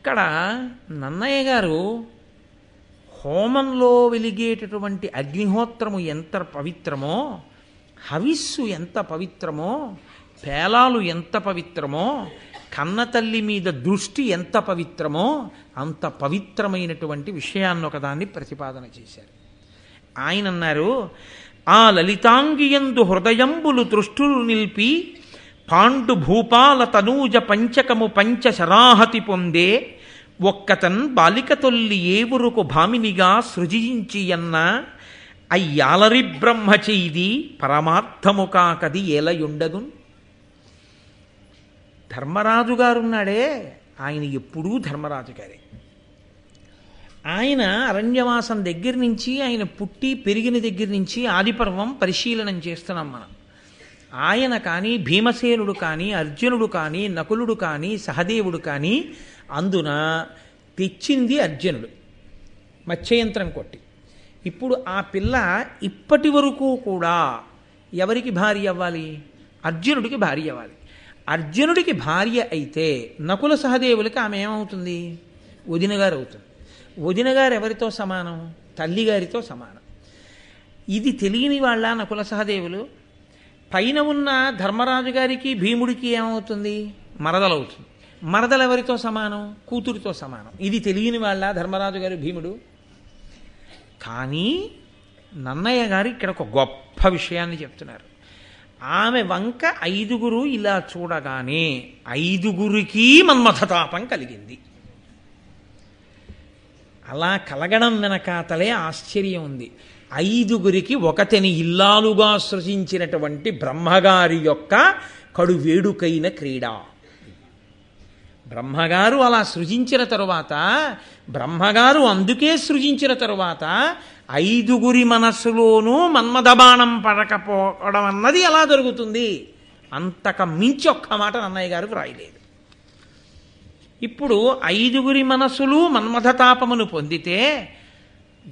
ఇక్కడ నన్నయ్య గారు హోమంలో వెలిగేటటువంటి అగ్నిహోత్రము ఎంత పవిత్రమో, హవిస్సు ఎంత పవిత్రమో, పేలాలు ఎంత పవిత్రమో, కన్నతల్లి మీద దృష్టి ఎంత పవిత్రమో అంత పవిత్రమైనటువంటి విషయాన్ని ఒకదాన్ని ప్రతిపాదన చేశారు. ఆయన అన్నారు, ఆ లలితాంగియందు హృదయంబులు దృష్టులు నిలిపి పాండు భూపాల తనూజ పంచకము పంచశరాహతి పొందే ఒక్కతన్ బాలిక తొల్లి ఏవురుకు భామినిగా సృజించి అన్న అయ్యాలరి బ్రహ్మ చేది పరమార్థము కాకది ఏలయుండదు. ధర్మరాజు గారున్నాడే, ఆయన ఎప్పుడూ ధర్మరాజు గారే. ఆయన అరణ్యవాసం దగ్గర నుంచి, ఆయన పుట్టి పెరిగిన దగ్గర నుంచి ఆదిపర్వం పరిశీలనం చేస్తున్నాం మనం. ఆయన కానీ, భీమసేనుడు కానీ, అర్జునుడు కానీ, నకులుడు కానీ, సహదేవుడు కానీ, అందున తెచ్చింది అర్జునుడు మత్స్యయంత్రం కొట్టి. ఇప్పుడు ఆ పిల్ల ఇప్పటి వరకు కూడా ఎవరికి భార్య అవ్వాలి? అర్జునుడికి భార్య అవ్వాలి. అర్జునుడికి భార్య అయితే నకుల సహదేవులకి ఆమె ఏమవుతుంది? వదినగారు అవుతుంది. వదినగారు ఎవరితో సమానం? తల్లిగారితో సమానం. ఇది తెలియని వాళ్ళ నకుల సహదేవులు. పైన ఉన్న ధర్మరాజు గారికి భీముడికి ఏమవుతుంది? మరదలవుతుంది. మరదలు ఎవరితో సమానం? కూతురితో సమానం. ఇది తెలియని వాళ్ళ ధర్మరాజు గారు భీముడు. కానీ నన్నయ్య గారు ఇక్కడ ఒక గొప్ప విషయాన్ని చెప్తున్నారు. ఆమె వంక ఐదుగురు ఇలా చూడగానే ఐదుగురికి మన్మథతాపం కలిగింది. అలా కలగడం వెనకాతలే ఆశ్చర్యం ఉంది. ఐదుగురికి ఒకతిని ఇల్లాలుగా సృజించినటువంటి బ్రహ్మగారి యొక్క కడు వేడుకైన క్రీడ. బ్రహ్మగారు అలా సృజించిన తరువాత, బ్రహ్మగారు అందుకే సృజించిన తరువాత ఐదుగురి మనస్సులోనూ మన్మథబాణం పడకపోవడం అన్నది ఎలా జరుగుతుంది? అంతక మించి ఒక్క మాట నన్నయ్య గారు రాయలేదు. ఇప్పుడు ఐదుగురి మనస్సులు మన్మథతాపమును పొందితే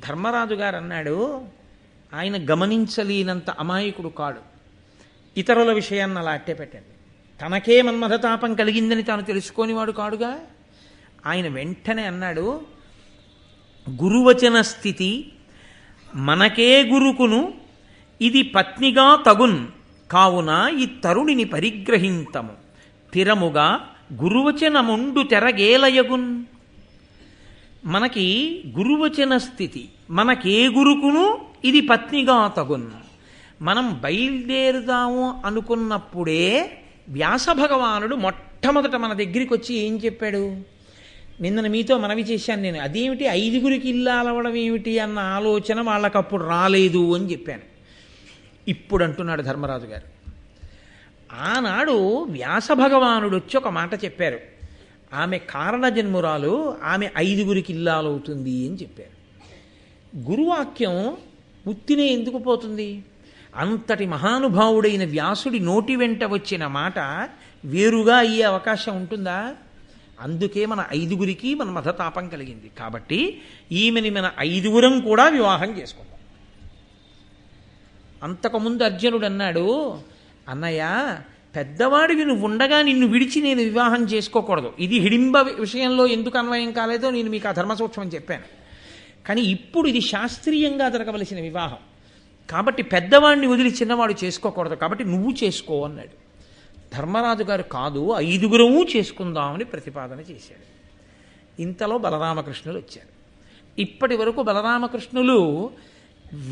ధర్మరాజు గారు అన్నాడు, ఆయన గమనించలేనంత అమాయకుడు కాడు. ఇతరుల విషయాన్ని అలా అట్టే పెట్టండి. తనకే మన్మథతాపం కలిగిందని తాను తెలుసుకోనివాడు కాడుగా. ఆయన వెంటనే అన్నాడు, గురువచన స్థితి మనకే గురుకును ఇది పత్నిగా తగున్ కావున ఈ తరుణిని పరిగ్రహింతము తిరముగా గురువచనముండు తెరగేలయగున్. మనకి గురువచన స్థితి, మనకే గురుకును ఇది పత్నిగా తగున్. మనం బయలుదేరుదాము అనుకున్నప్పుడే వ్యాస భగవానుడు మొట్టమొదట మన దగ్గరికి వచ్చి ఏం చెప్పాడు? నిన్న మీతో మనవి చేశాను నేను. అదేమిటి ఐదుగురికి ఇల్లాలవడం ఏమిటి అన్న ఆలోచన వాళ్ళకప్పుడు రాలేదు అని చెప్పాను. ఇప్పుడు అంటున్నాడు ధర్మరాజు గారు, ఆనాడు వ్యాస భగవానుడు వచ్చి ఒక మాట చెప్పారు. ఆమె కారణజన్మురాలు, ఆమె ఐదుగురికి ఇల్లాలవుతుంది అని చెప్పారు. గురువాక్యం ఉత్తినే ఎందుకు పోతుంది? అంతటి మహానుభావుడైన వ్యాసుడి నోటి వెంట వచ్చిన మాట వేరుగా అయ్యే అవకాశం ఉంటుందా? అందుకే మన ఐదుగురికి మన మదతాపం కలిగింది. కాబట్టి ఈమెని మన ఐదుగురం కూడా వివాహం చేసుకుందాం. అంతకుముందు అర్జునుడు అన్నాడు, అన్నయ్య పెద్దవాడివి నువ్వు ఉండగా నిన్ను విడిచి నేను వివాహం చేసుకోకూడదు. ఇది హిడింబ విషయంలో ఎందుకు అన్వయం కాలేదో నేను మీకు ఆ ధర్మ సూక్ష్మం చెప్పాను. కానీ ఇప్పుడు ఇది శాస్త్రీయంగా జరగవలసిన వివాహం కాబట్టి పెద్దవాడిని వదిలి చిన్నవాడు చేసుకోకూడదు, కాబట్టి నువ్వు చేసుకో అన్నాడు. ధర్మరాజు గారు కాదు, ఐదుగురము చేసుకుందామని ప్రతిపాదన చేశాడు. ఇంతలో బలరామకృష్ణులు వచ్చారు. ఇప్పటి వరకు బలరామకృష్ణులు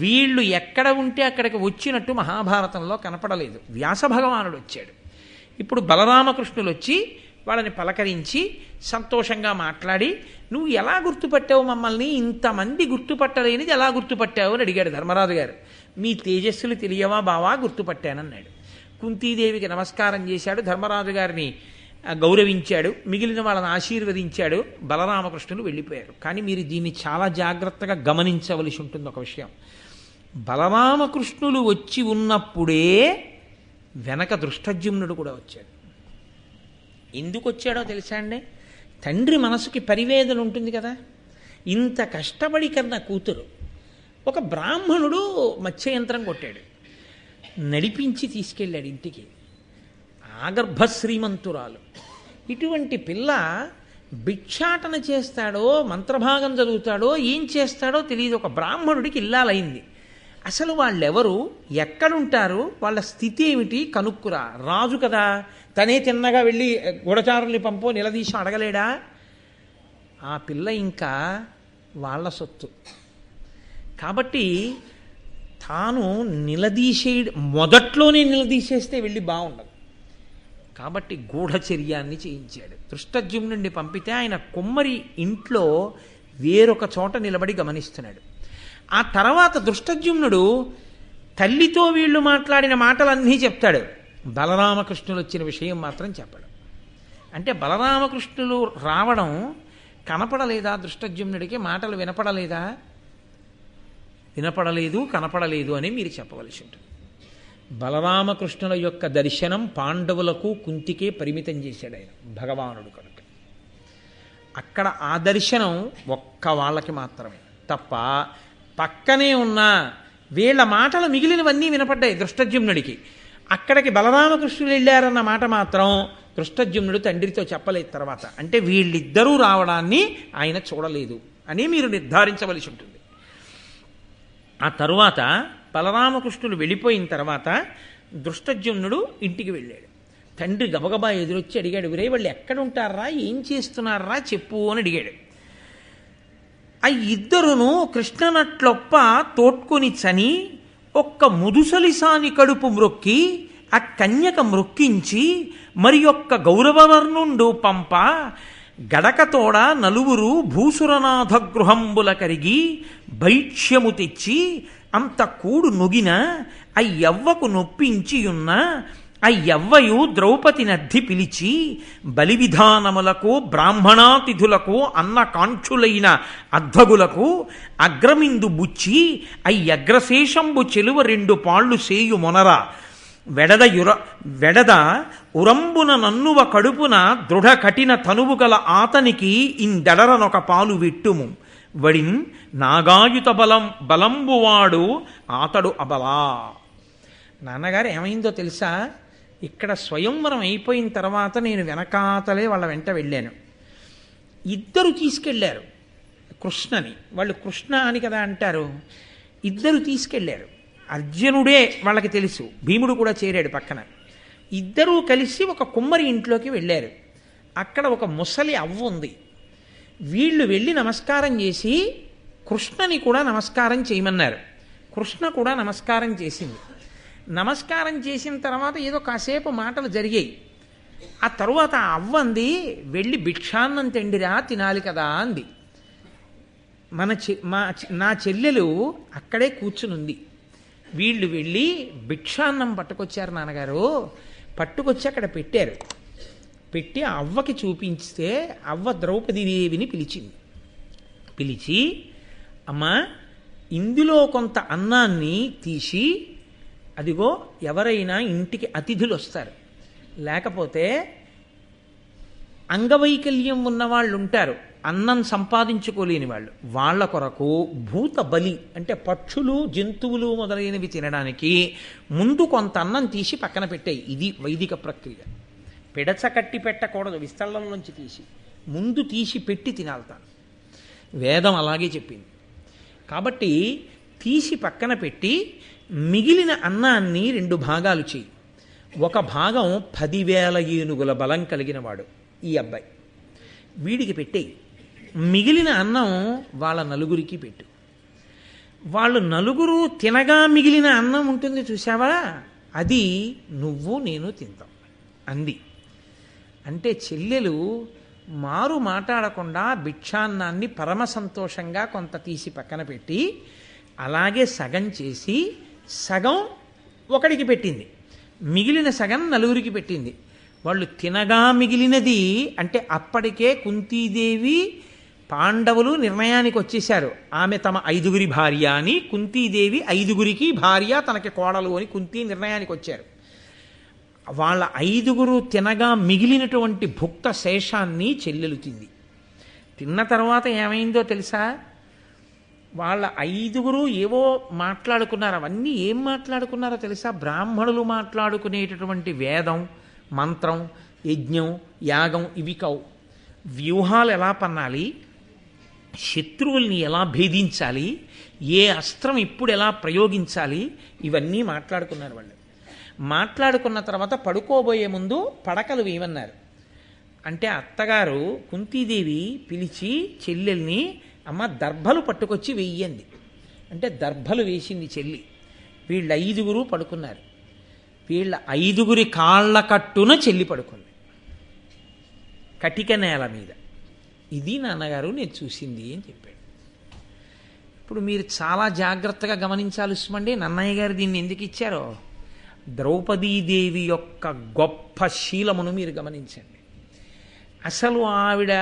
వీళ్ళు ఎక్కడ ఉంటే అక్కడికి వచ్చినట్టు మహాభారతంలో కనపడలేదు. వ్యాస భగవానుడు వచ్చాడు. ఇప్పుడు బలరామకృష్ణులు వచ్చి వాళ్ళని పలకరించి సంతోషంగా మాట్లాడి, నువ్వు ఎలా గుర్తుపట్టావు మమ్మల్ని? ఇంతమంది గుర్తుపట్టలేనిది ఎలా గుర్తుపట్టావు అని అడిగాడు ధర్మరాజు గారు. మీ తేజస్సులు తెలియవా బావా? గుర్తుపట్టానన్నాడు. కుంతీదేవికి నమస్కారం చేశాడు, ధర్మరాజు గారిని గౌరవించాడు, మిగిలిన వాళ్ళని ఆశీర్వదించాడు. బలరామకృష్ణులు వెళ్ళిపోయారు. కానీ మీరు దీన్ని చాలా జాగ్రత్తగా గమనించవలసి ఉంటుంది. ఒక విషయం, బలరామకృష్ణులు వచ్చి ఉన్నప్పుడే వెనక దృష్టజ్యుమ్నుడు కూడా వచ్చాడు. ఎందుకు వచ్చాడో తెలుసా అండి? తండ్రి మనసుకి పరివేదన ఉంటుంది కదా. ఇంత కష్టపడి కన్నా కూతురు, ఒక బ్రాహ్మణుడు మత్స్యయంత్రం కొట్టాడు, నడిపించి తీసుకెళ్ళాడు ఇంటికి. ఆగర్భ శ్రీమంతురాలు. ఇటువంటి పిల్ల భిక్షాటన చేస్తాడో మంత్రభాగం చదువుతాడో ఏం చేస్తాడో తెలియదు. ఒక బ్రాహ్మణుడికి ఇల్లాలైంది. అసలు వాళ్ళెవరు, ఎక్కడుంటారు, వాళ్ళ స్థితి ఏమిటి కనుక్కురా. రాజు కదా, తనే తిన్నగా వెళ్ళి గూఢచారుల్ని పంపో నిలదీసి అడగలేడా? ఆ పిల్ల ఇంకా వాళ్ళ సొత్తు కాబట్టి తాను మొదట్లోనే నిలదీసేస్తే వెళ్ళి బాగుండదు. కాబట్టి గూఢచర్యాన్ని చేయించాడు. దృష్టద్యుమ్నుడిని పంపితే ఆయన కుమ్మరి ఇంట్లో వేరొక చోట నిలబడి గమనిస్తున్నాడు. ఆ తర్వాత దృష్టద్యుమ్నుడు తల్లితో వీళ్ళు మాట్లాడిన మాటలన్నీ చెప్తాడు. బలరామకృష్ణులు వచ్చిన విషయం మాత్రం చెప్పడు. అంటే బలరామకృష్ణులు రావడం కనపడలేదా దృష్టద్యుమ్నుడికి? మాటలు వినపడలేదా? వినపడలేదు, కనపడలేదు అని మీరు చెప్పవలసి ఉంటుంది. బలరామకృష్ణుల యొక్క దర్శనం పాండవులకు కుంతికే పరిమితం చేశాడు ఆయన, భగవానుడు కనుక. అక్కడ ఆ దర్శనం ఒక్క వాళ్ళకి మాత్రమే తప్ప పక్కనే ఉన్న వీళ్ళ మాటలు మిగిలినవన్నీ వినపడ్డాయి దృష్టద్యుమ్నుడికి. అక్కడికి బలరామకృష్ణులు వెళ్ళారన్న మాట మాత్రం దృష్టద్యుమ్నుడు తండ్రితో చెప్పలేదు తర్వాత. అంటే వీళ్ళిద్దరూ రావడాన్ని ఆయన చూడలేదు అని మీరు నిర్ధారించవలసి ఉంటుంది. ఆ తరువాత బలరామకృష్ణులు వెళ్ళిపోయిన తర్వాత దృష్టద్యుమ్నుడు ఇంటికి వెళ్ళాడు. తండ్రి గబగబా ఎదురొచ్చి అడిగాడు, "ఒరేయ్, వాళ్ళు ఎక్కడుంటారా, ఏం చేస్తున్నారా చెప్పు" అని అడిగాడు. ఆ ఇద్దరును కృష్ణనట్లొప్ప తోడ్కొని చని ఒక్క ముదుసలిసాని కడుపు మ్రొక్కి ఆ కన్యక మ్రొక్కించి మరి ఒక్క గౌరవవర్ణుండు పంప గడకతోడ నలుగురు భూసురనాథ గృహంబుల కరిగి భైక్ష్యము తెచ్చి అంత కూడు నొగిన అయ్యవ్వకు నొప్పించియున్న అయ్యవ్వయు ద్రౌపది నద్ధి పిలిచి బలివిధానములకు బ్రాహ్మణాతిథులకు అన్న కాంక్షులైన అధ్వగులకు అగ్రమిందు బుచ్చి అయ్యగ్రశేషంబు చెలువ 2 పాళ్ళు సేయు మొనర వెడద ఉరంబున నన్నువ కడుపున దృఢ కఠిన తనువు గల ఆతనికి ఇందెడరనొక పాలు విట్టుము వడిన్ నాగాయుత బలంబువాడు ఆతడు అబలా. నాన్నగారు ఏమైందో తెలుసా? ఇక్కడ స్వయంవరం అయిపోయిన తర్వాత నేను వెనకాతలే వాళ్ళ వెంట వెళ్ళాను. ఇద్దరు తీసుకెళ్ళారు కృష్ణని. వాళ్ళు కృష్ణ అని కదా అంటారు. ఇద్దరు తీసుకెళ్ళారు. అర్జునుడే వాళ్ళకి తెలుసు, భీముడు కూడా చేరాడు పక్కన. ఇద్దరూ కలిసి ఒక కుమ్మరి ఇంట్లోకి వెళ్ళారు. అక్కడ ఒక ముసలి అవ్వ ఉంది. వీళ్ళు వెళ్ళి నమస్కారం చేసి కృష్ణని కూడా నమస్కారం చేయమన్నారు. కృష్ణ కూడా నమస్కారం చేసింది. నమస్కారం చేసిన తర్వాత ఏదో కాసేపు మాటలు జరిగాయి. ఆ తరువాత ఆ అవ్వంది, "వెళ్ళి భిక్షాన్నం తిండిరా, తినాలి కదా" అంది. నా చెల్లెలు అక్కడే కూర్చునుంది. వీళ్ళు వెళ్ళి భిక్షాన్నం పట్టుకొచ్చారు నాన్నగారు. పట్టుకొచ్చి అక్కడ పెట్టారు. పెట్టి ఆ అవ్వకి చూపించితే అవ్వ ద్రౌపదీదేవిని పిలిచింది. పిలిచి, "అమ్మా, ఇందులో కొంత అన్నాన్ని తీసి, అదిగో ఎవరైనా ఇంటికి అతిథులు వస్తారు, లేకపోతే అంగవైకల్యం ఉన్నవాళ్ళు ఉంటారు, అన్నం సంపాదించుకోలేని వాళ్ళు, వాళ్ళ కొరకు భూత బలి అంటే పక్షులు జంతువులు మొదలైనవి తినడానికి ముందు కొంత అన్నం తీసి పక్కన పెట్టాయి." ఇది వైదిక ప్రక్రియ. పిడచ కట్టి పెట్టకూడదు, విస్తళ్ళంలోంచి తీసి ముందు తీసి పెట్టి తినాలతాను. వేదం అలాగే చెప్పింది. కాబట్టి తీసి పక్కన పెట్టి మిగిలిన అన్నాన్ని 2 భాగాలు చేయి. ఒక భాగం 10,000 ఏనుగుల బలం కలిగిన వాడు ఈ అబ్బాయి, వీడికి పెట్టేయి. మిగిలిన అన్నం వాళ్ళ నలుగురికి పెట్టు. వాళ్ళు నలుగురు తినగా మిగిలిన అన్నం ఉంటుంది చూసావా, అది నువ్వు నేను తింటాం అంది. అంటే చెల్లెలు మారు మాట్లాడకుండా భిక్షాన్నాన్ని పరమ సంతోషంగా కొంత తీసి పక్కన పెట్టి అలాగే సగం చేసి సగం ఒకడికి పెట్టింది, మిగిలిన సగం నలుగురికి పెట్టింది. వాళ్ళు తినగా మిగిలినది అంటే అప్పటికే కుంతీదేవి పాండవులు నిర్ణయానికి వచ్చేశారు. ఆమె తమ 5గురి భార్య అని, కుంతీదేవి 5గురికి భార్య, తనకి కోడలు అని కుంతి నిర్ణయానికి వచ్చారు. వాళ్ళ 5గురు తినగా మిగిలినటువంటి భుక్త శేషాన్ని చెల్లెలు తింది. తిన్న తర్వాత ఏమైందో తెలుసా? వాళ్ళ 5గురు ఏవో మాట్లాడుకున్నారు. అవన్నీ ఏం మాట్లాడుకున్నారో తెలుసా? బ్రాహ్మణులు మాట్లాడుకునేటటువంటి వేదం, మంత్రం, యజ్ఞం, యాగం ఇవి కావు. వ్యూహాలు ఎలా పన్నాలి, శత్రువుల్ని ఎలా భేదించాలి, ఏ అస్త్రం ఇప్పుడు ఎలా ప్రయోగించాలి, ఇవన్నీ మాట్లాడుకున్నారు వాళ్ళు. మాట్లాడుకున్న తర్వాత పడుకోబోయే ముందు పడకలు వేయమన్నారు. అంటే అత్తగారు కుంతీదేవి పిలిచి చెల్లెల్ని, అమ్మ దర్భలు పట్టుకొచ్చి వెయ్యంది. అంటే దర్భలు వేసింది చెల్లి. వీళ్ళ 5గురు పడుకున్నారు. వీళ్ళ 5గురి కాళ్ళ కట్టున చెల్లి పడుకుంది కటిక నేల మీద. ఇది నాన్నగారు నేను చూసింది అని చెప్పాడు. ఇప్పుడు మీరు చాలా జాగ్రత్తగా గమనించాలి సుమండి, నన్నయ్య గారు దీన్ని ఎందుకు ఇచ్చారో. ద్రౌపదీదేవి యొక్క గొప్ప శీలమును మీరు గమనించండి. అసలు ఆవిడ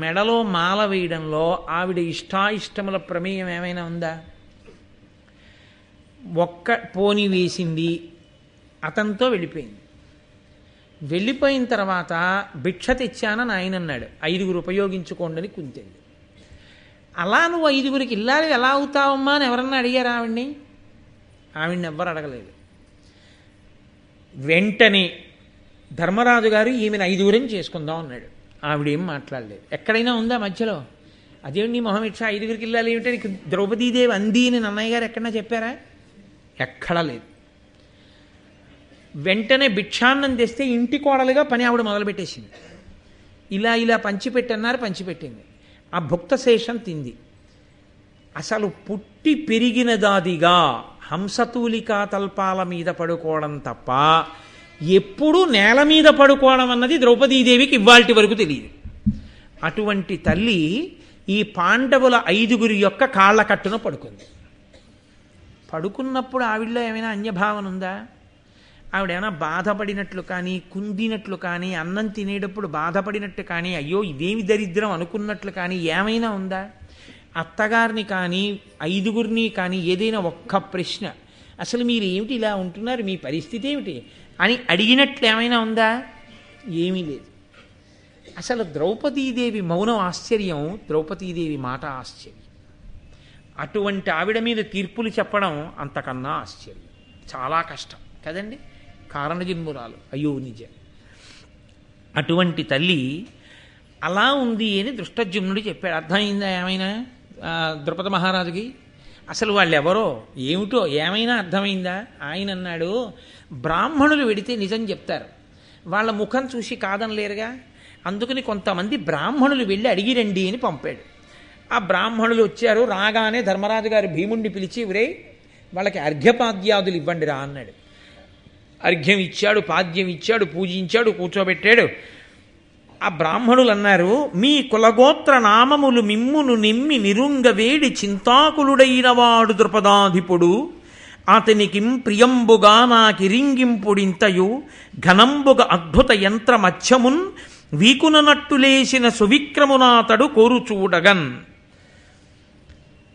మెడలో మాల వేయడంలో ఆవిడ ఇష్టాయిష్టముల ప్రమేయం ఏమైనా ఉందా? ఒక్క పోని వేసింది, అతనితో వెళ్ళిపోయింది. వెళ్ళిపోయిన తర్వాత భిక్ష తెచ్చానని ఆయన అన్నాడు, 5గురు ఉపయోగించుకోండి అని కుంతింది. అలా నువ్వు 5గురికి ఇల్లాలి ఎలా అవుతావమ్మా అని ఎవరన్నా అడిగారు ఆవిడ్ని? ఆవిడ్ని ఎవ్వరు అడగలేదు. వెంటనే ధర్మరాజు గారు ఈమెను 5గురిని చేసుకుందాం అన్నాడు. ఆవిడేం మాట్లాడలేదు. ఎక్కడైనా ఉందా మధ్యలో? అదేమిటి నీ మొహం ఇచ్చా 5గురికి ఇల్లాలి ఏమిటని ద్రౌపదీదేవి అంది అని నన్నయ్య గారు ఎక్కడన్నా చెప్పారా? ఎక్కడా లేదు. వెంటనే భిక్షాన్నం తెస్తే ఇంటి కోడలుగా పని ఆవిడ మొదలుపెట్టేసింది. ఇలా ఇలా పంచిపెట్టన్నారు, పంచిపెట్టింది. ఆ భుక్త శేషం తింది. అసలు పుట్టి పెరిగినదాదిగా హంసతూలికా తల్పాల మీద పడుకోవడం తప్ప ఎప్పుడూ నేల మీద పడుకోవడం అన్నది ద్రౌపదీదేవికి ఇవాల్టి వరకు తెలియదు. అటువంటి తల్లి ఈ పాండవుల 5గురి యొక్క కాళ్ళ కట్టున పడుకుంది. పడుకున్నప్పుడు ఆవిడలో ఏమైనా అన్యభావన ఉందా? ఆవిడేమైనా బాధపడినట్లు కానీ, కుందినట్లు కానీ, అన్నం తినేటప్పుడు బాధపడినట్టు కానీ, అయ్యో ఇదేమి దరిద్రం అనుకున్నట్లు కానీ ఏమైనా ఉందా? అత్తగారిని కానీ 5గురిని కానీ ఏదైనా ఒక్క ప్రశ్న, అసలు మీరు ఏమిటి ఇలా ఉంటున్నారు, మీ పరిస్థితి ఏమిటి అని అడిగినట్లు ఏమైనా ఉందా? ఏమీ లేదు. అసలు ద్రౌపదీదేవి మౌనం ఆశ్చర్యం, ద్రౌపదీదేవి మాట ఆశ్చర్యం. అటువంటి ఆవిడ మీద తీర్పులు చెప్పడం అంతకన్నా ఆశ్చర్యం. చాలా కష్టం కదండి. కారణజన్మురాలు, అయ్యో నిజం. అటువంటి తల్లి అలా ఉంది అని దృష్టజుమ్నుడు చెప్పాడు. అర్థమైందా ఏమైనా ద్రుపద మహారాజుకి? అసలు వాళ్ళు ఎవరో ఏమిటో ఏమైనా అర్థమైందా? ఆయన అన్నాడు, బ్రాహ్మణులు వెడితే నిజం చెప్తారు, వాళ్ళ ముఖం చూసి కాదనలేరుగా, అందుకని కొంతమంది బ్రాహ్మణులు వెళ్ళి అడిగిరండి అని పంపాడు. ఆ బ్రాహ్మణులు వచ్చారు. రాగానే ధర్మరాజు గారు భీముణ్ణి పిలిచి, ఒరేయ్ వాళ్ళకి అర్ఘ్యపాద్యాదులు ఇవ్వండి రా అన్నాడు. అర్ఘ్యం ఇచ్చాడు, పాద్యం ఇచ్చాడు, పూజించాడు, కూర్చోబెట్టాడు. ఆ బ్రాహ్మణులు అన్నారు, మీ కులగోత్ర నామములు మిమ్మును నిమ్మి నిరుంగ వేడి చింతాకులుడైన వాడు ద్రుపదాధిపుడు, అతనికిం ప్రియంబుగా నాకిరింగింపుడింతయు ఘనంబుగ అద్భుత యంత్ర మధ్యమున్ వీకుననట్టులేసిన సువిక్రమునాతడు కోరు చూడగన్.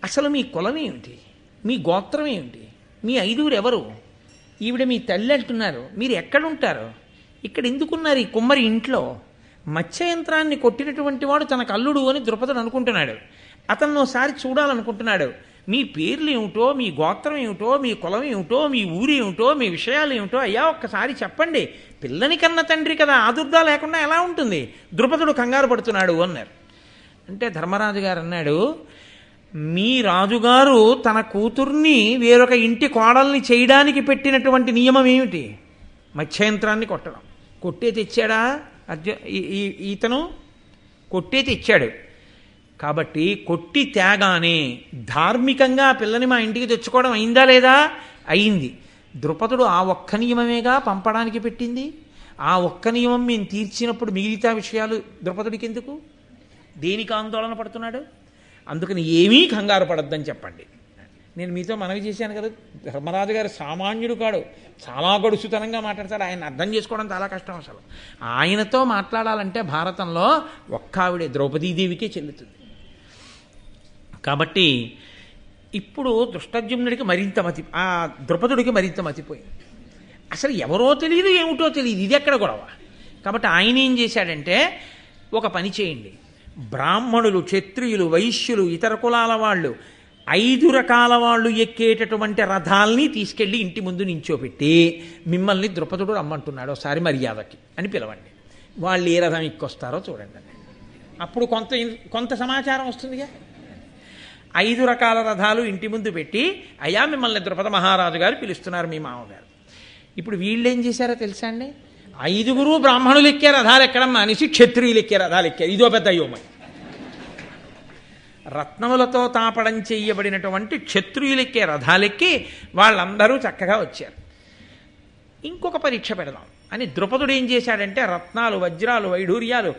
అసలు మీ కులం ఏమిటి, మీ గోత్రం ఏమిటి, మీ 5గురు ఎవరు, ఈవిడ మీ తల్లి అంటున్నారు, మీరు ఎక్కడుంటారు, ఇక్కడ ఎందుకున్నారు ఈ కుమ్మరి ఇంట్లో? మత్స్యయంత్రాన్ని కొట్టినటువంటి వాడు తనకు అల్లుడు అని ద్రుపదుడు అనుకుంటున్నాడు. అతను ఒకసారి చూడాలనుకుంటున్నాడు. మీ పేర్లు ఏమిటో, మీ గోత్రం ఏమిటో, మీ కులం ఏమిటో, మీ ఊరు ఏమిటో, మీ విషయాలు ఏమిటో అయ్యా ఒక్కసారి చెప్పండి. పిల్లని కన్న తండ్రి కదా, ఆదుర్దా లేకుండా ఎలా ఉంటుంది? ద్రుపదుడు కంగారు పడుతున్నాడు అన్నారు. అంటే ధర్మరాజు గారు అన్నాడు, మీ రాజుగారు తన కూతుర్ని వేరొక ఇంటి కోడల్ని చేయడానికి పెట్టినటువంటి నియమం ఏమిటి? మత్స్యయంత్రాన్ని కొట్టడం. కొట్టే తెచ్చాడా ఈతను? కొట్టే తెచ్చాడు. కాబట్టి కొట్టి తేగానే ధార్మికంగా పిల్లని మా ఇంటికి తెచ్చుకోవడం అయిందా లేదా? అయింది. ద్రుపదుడు ఆ ఒక్క నియమమేగా పంపడానికి పెట్టింది. ఆ ఒక్క నియమం మేము తీర్చినప్పుడు మిగతా విషయాలు ద్రుపదుడికి ఎందుకు? దేనికి ఆందోళన పడుతున్నాడు? అందుకని ఏమీ కంగారు పడద్దని చెప్పండి. నేను మీతో మనవి చేశాను కదా, ధర్మరాజు గారు సామాన్యుడు కాడు, చాలా గడుసుతనంగా మాట్లాడతాడు. ఆయన అర్థం చేసుకోవడం చాలా కష్టం. అసలు ఆయనతో మాట్లాడాలంటే భారతంలో ఒక్క ఆవిడే ద్రౌపదీదేవికే చెల్లుతుంది. కాబట్టి ఇప్పుడు దృష్టజుమ్నుడికి మరింత ఆ ద్రుపదుడికి మరింత మతిపోయింది. అసలు ఎవరో తెలియదు, ఏమిటో తెలియదు, ఇది ఎక్కడ గొడవ? కాబట్టి ఆయన ఏం చేశాడంటే, ఒక పని చేయండి, బ్రాహ్మణులు, క్షత్రియులు, వైశ్యులు, ఇతర కులాల వాళ్ళు 5 రకాల వాళ్ళు ఎక్కేటటువంటి రథాల్ని తీసుకెళ్ళి ఇంటి ముందు నించోపెట్టి, మిమ్మల్ని ద్రుపదుడు రమ్మంటున్నాడు ఒకసారి మర్యాదకి అని పిలవండి. వాళ్ళు ఏ రథం ఎక్కొస్తారో చూడండి. అప్పుడు కొంత కొంత సమాచారం వస్తుందిగా. 5 రకాల రథాలు ఇంటి ముందు పెట్టి, అయ్యా మిమ్మల్ని ద్రుపద మహారాజు గారు పిలుస్తున్నారు మీ మామగారు. ఇప్పుడు వీళ్ళు ఏం చేశారో తెలుసా అండి? 5 బ్రాహ్మణులు ఎక్కే రథాలు ఎక్కడం మానేసి క్షత్రియులు ఎక్కే రథాలు ఎక్కారు. ఇదో పెద్ద యోమై. రత్నములతో తాపడం చేయబడినటువంటి క్షత్రియులెక్కే రథాలెక్కి వాళ్ళందరూ చక్కగా వచ్చారు. ఇంకొక పరీక్ష పెడదాం అని ద్రుపదుడు ఏం చేశాడంటే, రత్నాలు, వజ్రాలు, వైఢూర్యాలు,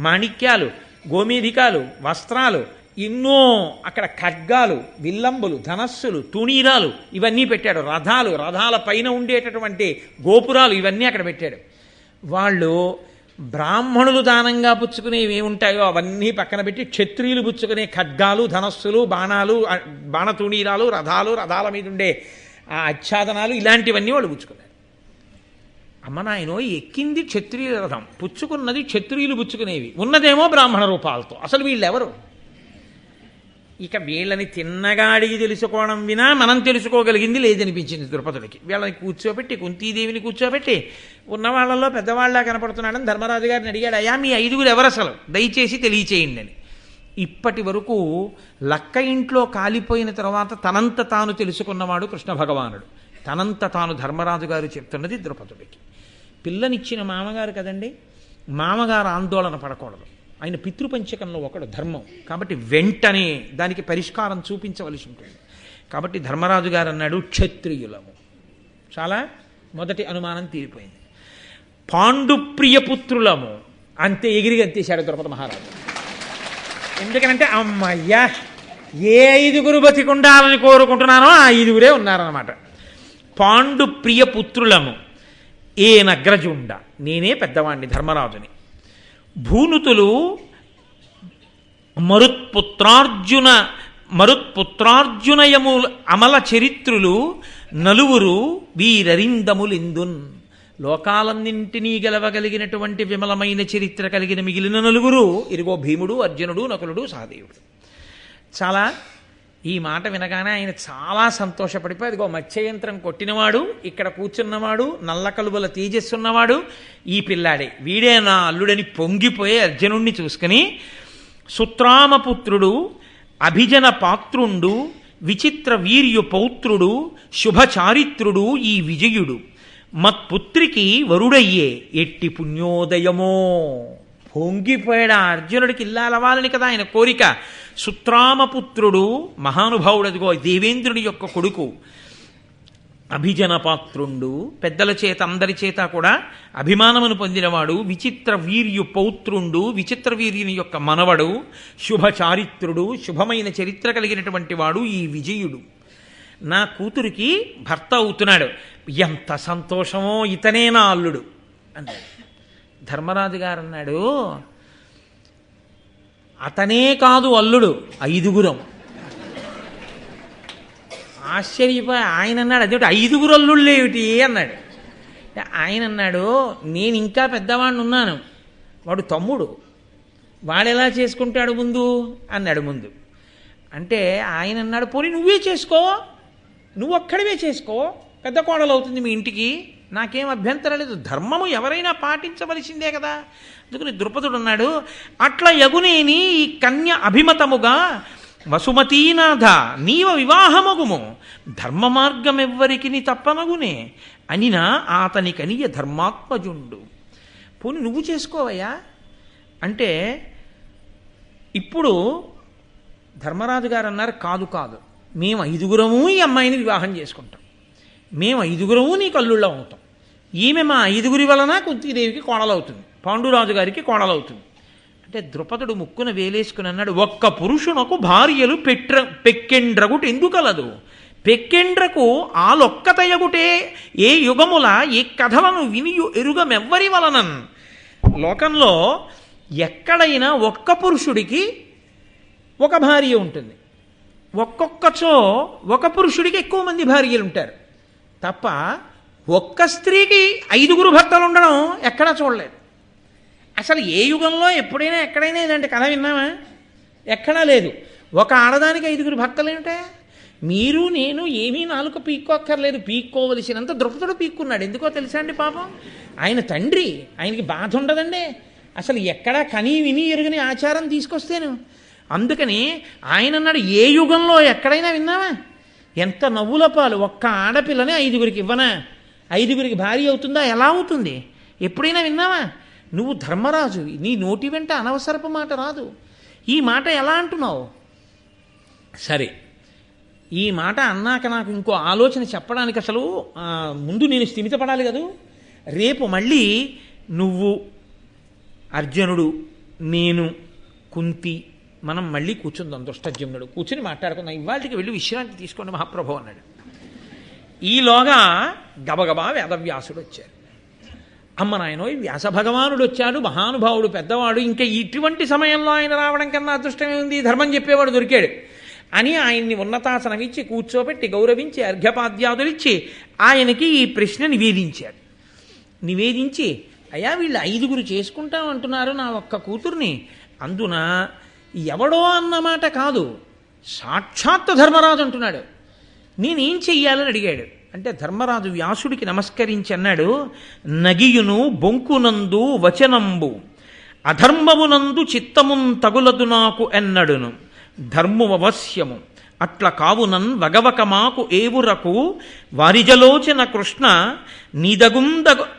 మాణిక్యాలు, గోమేధికాలు, వస్త్రాలు, ఎన్నో అక్కడ ఖడ్గాలు, విల్లంబులు, ధనస్సులు, తుణీరాలు ఇవన్నీ పెట్టాడు. రథాలు, రథాల పైన ఉండేటటువంటి గోపురాలు ఇవన్నీ అక్కడ పెట్టాడు. వాళ్ళు బ్రాహ్మణులు దానంగా పుచ్చుకునేవి ఏముంటాయో అవన్నీ పక్కన పెట్టి క్షత్రియులు పుచ్చుకునే ఖడ్గాలు, ధనస్సులు, బాణాలు, బాణతుణీరాలు, రథాలు, రథాల మీద ఉండే ఆచ్ఛాదనాలు ఇలాంటివన్నీ వాళ్ళు పుచ్చుకున్నారు. అమ్మ నాయనో, ఎక్కింది క్షత్రియుల రథం, పుచ్చుకున్నది క్షత్రియులు పుచ్చుకునేవి, ఉన్నదేమో బ్రాహ్మణ రూపాలతో. అసలు వీళ్ళెవరు? ఇక వీళ్ళని తిన్నగా అడిగి తెలుసుకోవడం వినా మనం తెలుసుకోగలిగింది లేదనిపించింది ద్రుపదుడికి. వీళ్ళని కూర్చోబెట్టి, కుంతీదేవిని కూర్చోబెట్టి, ఉన్న వాళ్ళలో పెద్దవాళ్ళ కనపడుతున్నాడని ధర్మరాజు గారిని అడిగాడు, అయ్యా మీ 5 ఎవరు అసలు దయచేసి తెలియచేయండి అని. ఇప్పటి వరకు లక్క ఇంట్లో కాలిపోయిన తర్వాత తనంత తాను తెలుసుకున్నవాడు కృష్ణ భగవానుడు. తనంత తాను ధర్మరాజు గారు చెప్తున్నది ద్రుపదుడికి. పిల్లనిచ్చిన మామగారు కదండి, మామగారు ఆందోళన పడకూడదు. ఆయన పితృపంచకంలో ఒకడు ధర్మం. కాబట్టి వెంటనే దానికి పరిష్కారం చూపించవలసి ఉంటుంది. కాబట్టి ధర్మరాజు గారు అన్నాడు, క్షత్రియులము. చాలా మొదటి అనుమానం తీరిపోయింది. పాండుప్రియపుత్రులము. అంతే, ఎగిరి అంతేశాడు ద్రౌపద మహారాజు. ఎందుకంటే అమ్మయ్యా, ఏ 5 బతికుండాలని కోరుకుంటున్నానో ఆ 5 ఉన్నారన్నమాట. పాండుప్రియపుత్రులము. ఏ నగ్రజుండ, నేనే పెద్దవాణ్ణి ధర్మరాజుని. భూనుతులు మరుత్పుత్రార్జునయము అమల చరిత్రులు నలుగురు వీరరిందములిందున్. లోకాలన్నింటినీ గెలవగలిగినటువంటి విమలమైన చరిత్ర కలిగిన మిగిలిన 4 ఇరుగో భీముడు, అర్జునుడు, నకులుడు, సహదేవుడు. చాలా ఈ మాట వినగానే ఆయన చాలా సంతోషపడిపోయి, అదిగో మత్స్యయంత్రం కొట్టినవాడు, ఇక్కడ కూర్చున్నవాడు, నల్ల కలుబల తేజస్సున్నవాడు ఈ పిల్లాడే, వీడే నా అల్లుడని పొంగిపోయి అర్జునుణ్ణి చూసుకుని, సుత్రామపుత్రుడు, అభిజన పాత్రుండు, విచిత్ర వీర్యు పౌత్రుడు, శుభచారిత్రుడు ఈ విజయుడు, మత్పుత్రికి వరుడయ్యే ఎట్టి పుణ్యోదయమో. పొంగిపోయాడు. అర్జునుడికి ఇల్లాలవ్వాలని కదా ఆయన కోరిక. సుత్రామపుత్రుడు మహానుభావుడు, అదిగో దేవేంద్రుడి యొక్క కొడుకు. అభిజన పాత్రుండు, పెద్దల చేత అందరి చేత కూడా అభిమానమును పొందినవాడు. విచిత్ర వీర్యు పౌత్రుండు, విచిత్ర వీర్యుని యొక్క మనవడు. శుభచారిత్రుడు, శుభమైన చరిత్ర కలిగినటువంటి వాడు ఈ విజయుడు. నా కూతురికి భర్త అవుతున్నాడు. ఎంత సంతోషమో, ఇతనే నా అల్లుడు అన్నాడు. ధర్మరాజు గారు అన్నాడు, అతనే కాదు అల్లుడు, 5. ఆశ్చర్యపోయి ఆయన అన్నాడు, అదేమిటి 5 అల్లుళ్ళు ఏమిటి అన్నాడు. ఆయన అన్నాడు, నేను ఇంకా పెద్దవాడిని ఉన్నాను, వాడు తమ్ముడు, వాడెలా చేసుకుంటాడు ముందు అన్నాడు. ముందు అంటే ఆయన అన్నాడు, పోనీ నువ్వే చేసుకో, నువ్వు ఒక్కడివే చేసుకో, పెద్ద కోడలు అవుతుంది మీ ఇంటికి, నాకేం అభ్యంతరం లేదు, ధర్మము ఎవరైనా పాటించవలసిందే కదా. అందుకని ద్రుపదుడు అన్నాడు, అట్లా యగునేని ఈ కన్య అభిమతముగా వసుమతీనాథ నీవ వివాహమగుము, ధర్మ మార్గం ఎవ్వరికి తప్పనగునే అనినా అతని కనియ ధర్మాత్మజుండు. పోనీ నువ్వు చేసుకోవయ్యా అంటే, ఇప్పుడు ధర్మరాజు గారు అన్నారు, కాదు కాదు, మేము 5 ఈ అమ్మాయిని వివాహం చేసుకుంటాం, మేము 5 నీకు అల్లుళ్ళం అవుతాం, ఈమె మా 5 వలన కుంతీదేవికి కోడలవుతుంది, పాండురాజు గారికి కోడలవుతుంది అంటే, ద్రుపదుడు ముక్కున వేలేసుకుని అన్నాడు, ఒక్క పురుషునకు భార్యలు పెక్కెండ్రగుట ఎందుకలదు, పెక్కెండ్రకు ఆలొక్కతయగుటే ఏ యుగముల ఏ కథలను వినియు ఎరుగమెవ్వరి వలనన్. లోకంలో ఎక్కడైనా ఒక్క పురుషుడికి ఒక భార్య ఉంటుంది, ఒక్కొక్కచో ఒక పురుషుడికి ఎక్కువ మంది భార్యలు ఉంటారు తప్ప ఒక్క స్త్రీకి 5 భర్తలు ఉండడం ఎక్కడా చూడలేదు. అసలు ఏ యుగంలో ఎప్పుడైనా ఎక్కడైనా ఇలాంటి కథ విన్నామా? ఎక్కడా లేదు. ఒక ఆడదానికి 5 భర్తలు ఏమిటా? మీరు నేను ఏమీ నాలుక పీక్కోక్కర్లేదు, పీక్కోవలసినంత ద్రుపదుడు పీక్కున్నాడు. ఎందుకో తెలుసా అండి పాపం, ఆయన తండ్రి, ఆయనకి బాధ ఉండదండి అసలు, ఎక్కడా కనీ విని ఎరుగని ఆచారం తీసుకొస్తేను. అందుకని ఆయన అన్నాడు, ఏ యుగంలో ఎక్కడైనా విన్నావా? ఎంత నవ్వుల పాలు, ఒక్క ఆడపిల్లని 5గురికి ఇవ్వనా? 5గురికి భార్య అవుతుందా? ఎలా అవుతుంది? ఎప్పుడైనా విన్నావా? నువ్వు ధర్మరాజు, నీ నోటి వెంట అనవసరపు మాట రాదు. ఈ మాట ఎలా అంటున్నావు? సరే, ఈ మాట అన్నాక నాకు ఇంకో ఆలోచన చెప్పడానికి అసలు ముందు నేను స్థిమితపడాలి కదూ. రేపు మళ్ళీ నువ్వు, అర్జునుడు, నేను, కుంతి మనం మళ్ళీ కూర్చుందాం. దుష్టజమ్నుడు కూర్చుని మాట్లాడుకుందాం. ఇవాళకి వెళ్ళి విశ్రాంతి తీసుకోండి మహాప్రభు అన్నాడు. ఈలోగా గబగబా వేదవ్యాసుడు వచ్చారు. అమ్మ నాయనో, వ్యాస భగవానుడు వచ్చాడు, మహానుభావుడు, పెద్దవాడు, ఇంకా ఇటువంటి సమయంలో ఆయన రావడం కన్నా అదృష్టమే ఉంది, ధర్మం చెప్పేవాడు దొరికాడు అని ఆయన్ని ఉన్నతాసనం ఇచ్చి కూర్చోబెట్టి గౌరవించి అర్ఘ్యపాద్యాదులిచ్చి ఆయనకి ఈ ప్రశ్న నివేదించాడు. నివేదించి, అయ్యా వీళ్ళు 5గురు చేసుకుంటామంటున్నారు నా ఒక్క కూతుర్ని, అందున ఎవడో అన్నమాట కాదు, సాక్షాత్ ధర్మరాజు అంటున్నాడు, నేనేం చెయ్యాలని అడిగాడు. అంటే ధర్మరాజు వ్యాసుడికి నమస్కరించి అన్నాడు, నగియును బొంకునందు వచనంబు అధర్మమునందు చిత్తమున్ తగులదు నాకు ఎన్నడును ధర్మవశ్యము అట్ల కావునన్ వగవక మాకు ఏవురకు వారిజలోచన కృష్ణ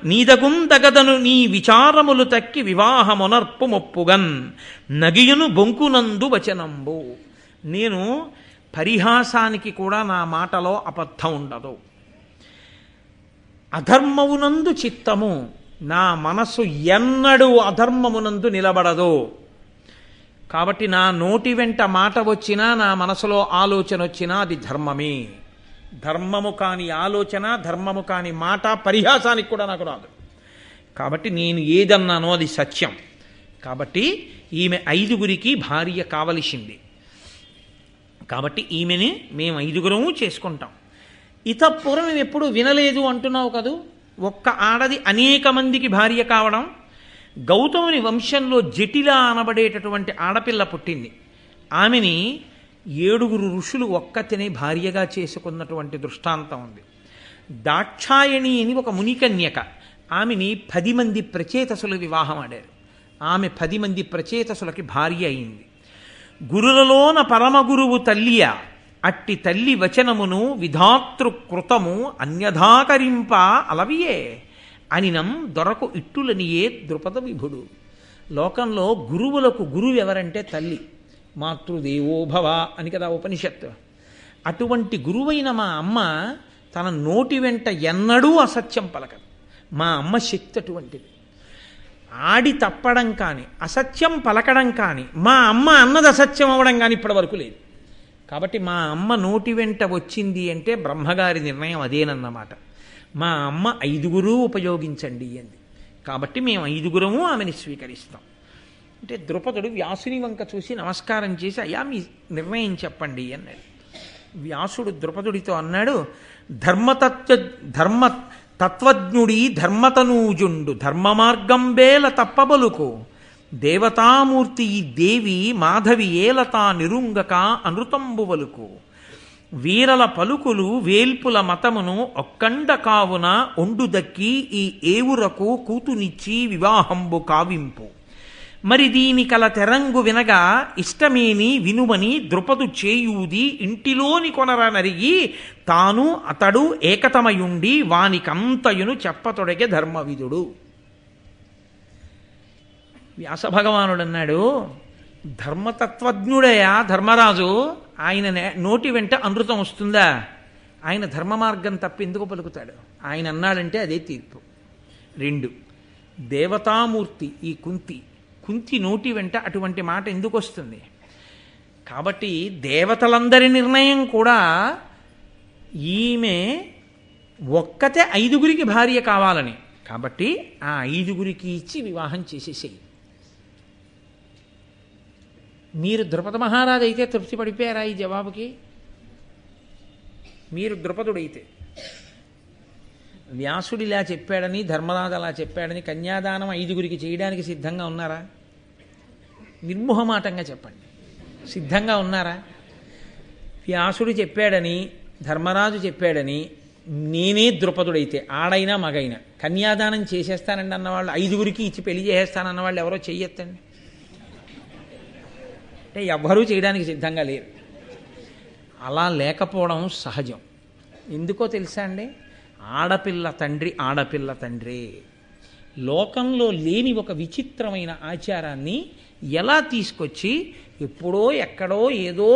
నీదగుందగదను నీ విచారములు తక్కి వివాహమునర్పు మొప్పుగన్ నగియును బొంకునందు వచనంబు. నేను పరిహాసానికి కూడా నా మాటలో అబద్ధం ఉండదు. అధర్మమునందు చిత్తము, నా మనసు ఎన్నడూ అధర్మమునందు నిలబడదు. కాబట్టి నా నోటి వెంట మాట వచ్చినా, నా మనసులో ఆలోచన వచ్చినా అది ధర్మమే. ధర్మము కాని ఆలోచన, ధర్మము కాని మాట పరిహాసానికి కూడా నాకు రాదు. కాబట్టి నేను ఏదన్నానో అది సత్యం. కాబట్టి ఈమె 5గురికి భార్య కావలసింది. కాబట్టి ఈమెని మేము 5గురము చేసుకుంటాం. ఇతపూర్వం ఎప్పుడు వినలేదు అంటున్నావు కదూ, ఒక్క ఆడది అనేక మందికి భార్య కావడం. గౌతముని వంశంలో జటిల అనబడేటటువంటి ఆడపిల్ల పుట్టింది. ఆమెని 7గురు ఋషులు ఒక్కతినే భార్యగా చేసుకున్నటువంటి దృష్టాంతం ఉంది. దాక్షాయణి అని ఒక మునికన్యక, ఆమెని 10 మంది ప్రచేతసులు వివాహం ఆడారు. ఆమె 10 మంది ప్రచేతసులకి భార్య అయింది. గురులలోన పరమగురువు తల్లియ, అట్టి తల్లి వచనమును విధాతృకృతము అన్యథాకరింప అలవియే అనినం దొరకు ఇట్టులనియే ద్రుపద విభుడు. లోకంలో గురువులకు గురువు ఎవరంటే తల్లి, మాతృదేవోభవ అని కదా ఉపనిషత్తు. అటువంటి గురువైన మా అమ్మ తన నోటి వెంట ఎన్నడూ అసత్యం పలకదు. మా అమ్మ శక్తి అటువంటిది. ఆడి తప్పడం కానీ, అసత్యం పలకడం కానీ, మా అమ్మ అన్నది అసత్యం అవ్వడం కానీ ఇప్పటి వరకు లేదు. కాబట్టి మా అమ్మ నోటి వెంట వచ్చింది అంటే బ్రహ్మగారి నిర్ణయం అదేనన్నమాట. మా అమ్మ 5గురు ఉపయోగించండి అంది. కాబట్టి మేము 5గురము ఆమెని స్వీకరిస్తాం. అంటే ద్రుపదుడు వ్యాసుని వంక చూసి నమస్కారం చేసి, అయ్యా మీ నిర్ణయం చెప్పండి అన్నాడు. వ్యాసుడు ద్రుపదుడితో అన్నాడు, ధర్మ తత్వజ్ఞుడి ధర్మతనూజుండు ధర్మ మార్గం బేల తప్పబలుకు దేవతామూర్తి ఈ దేవి మాధవి ఏలతా నిరుంగక అనృతంబువలుకు వీరల పలుకులు వేల్పుల మతమును ఒక్కండ కావున ఒండు దక్కి ఈ ఏవురకు కూతునిచ్చి వివాహంబు కావింపు. మరి దీని కల తెరంగు వినగా ఇష్టమేని వినుమని ద్రుపదు చేయూది ఇంటిలోని కొనర నరిగి తాను అతడు ఏకతమయుండి వానికంతయును చెప్పతొడగే ధర్మవిదుడు. వ్యాసభగవానుడు అన్నాడు, ధర్మతత్వజ్ఞుడయా ధర్మరాజు, ఆయన నోటి వెంట అమృతం వస్తుందా? ఆయన ధర్మ మార్గం తప్పెందుకు పలుకుతాడు? ఆయన అన్నాడంటే అదే తీర్పు. 2, దేవతామూర్తి ఈ కుంతి నోటి వెంట అటువంటి మాట ఎందుకు వస్తుంది? కాబట్టి దేవతలందరి నిర్ణయం కూడా ఈమె ఒక్కతే 5గురికి భార్య కావాలని. కాబట్టి ఆ 5గురికి ఇచ్చి వివాహం చేసేసేయి. మీరు ద్రుపద మహారాజు అయితే తృప్తి పడిపోయారా ఈ జవాబుకి? మీరు ద్రుపదుడైతే వ్యాసుడు ఇలా చెప్పాడని, ధర్మరాజు అలా చెప్పాడని కన్యాదానం 5గురికి చేయడానికి సిద్ధంగా ఉన్నారా? నిర్మోహమాటంగా చెప్పండి, సిద్ధంగా ఉన్నారా? వ్యాసుడు చెప్పాడని, ధర్మరాజు చెప్పాడని, నేనే ద్రుపదుడైతే, ఆడైనా మగైనా కన్యాదానం చేసేస్తానండి అన్నవాళ్ళు, 5గురికి ఇచ్చి పెళ్లి చేసేస్తానన్న వాళ్ళు ఎవరో చెయ్యొద్దండి. అంటే ఎవ్వరూ చేయడానికి సిద్ధంగా లేరు. అలా లేకపోవడం సహజం. ఎందుకో తెలుసా అండి? ఆడపిల్ల తండ్రి ఆడపిల్ల తండ్రి. లోకంలో లేని ఒక విచిత్రమైన ఆచారాన్ని ఎలా తీసుకొచ్చి ఎప్పుడో ఎక్కడో ఏదో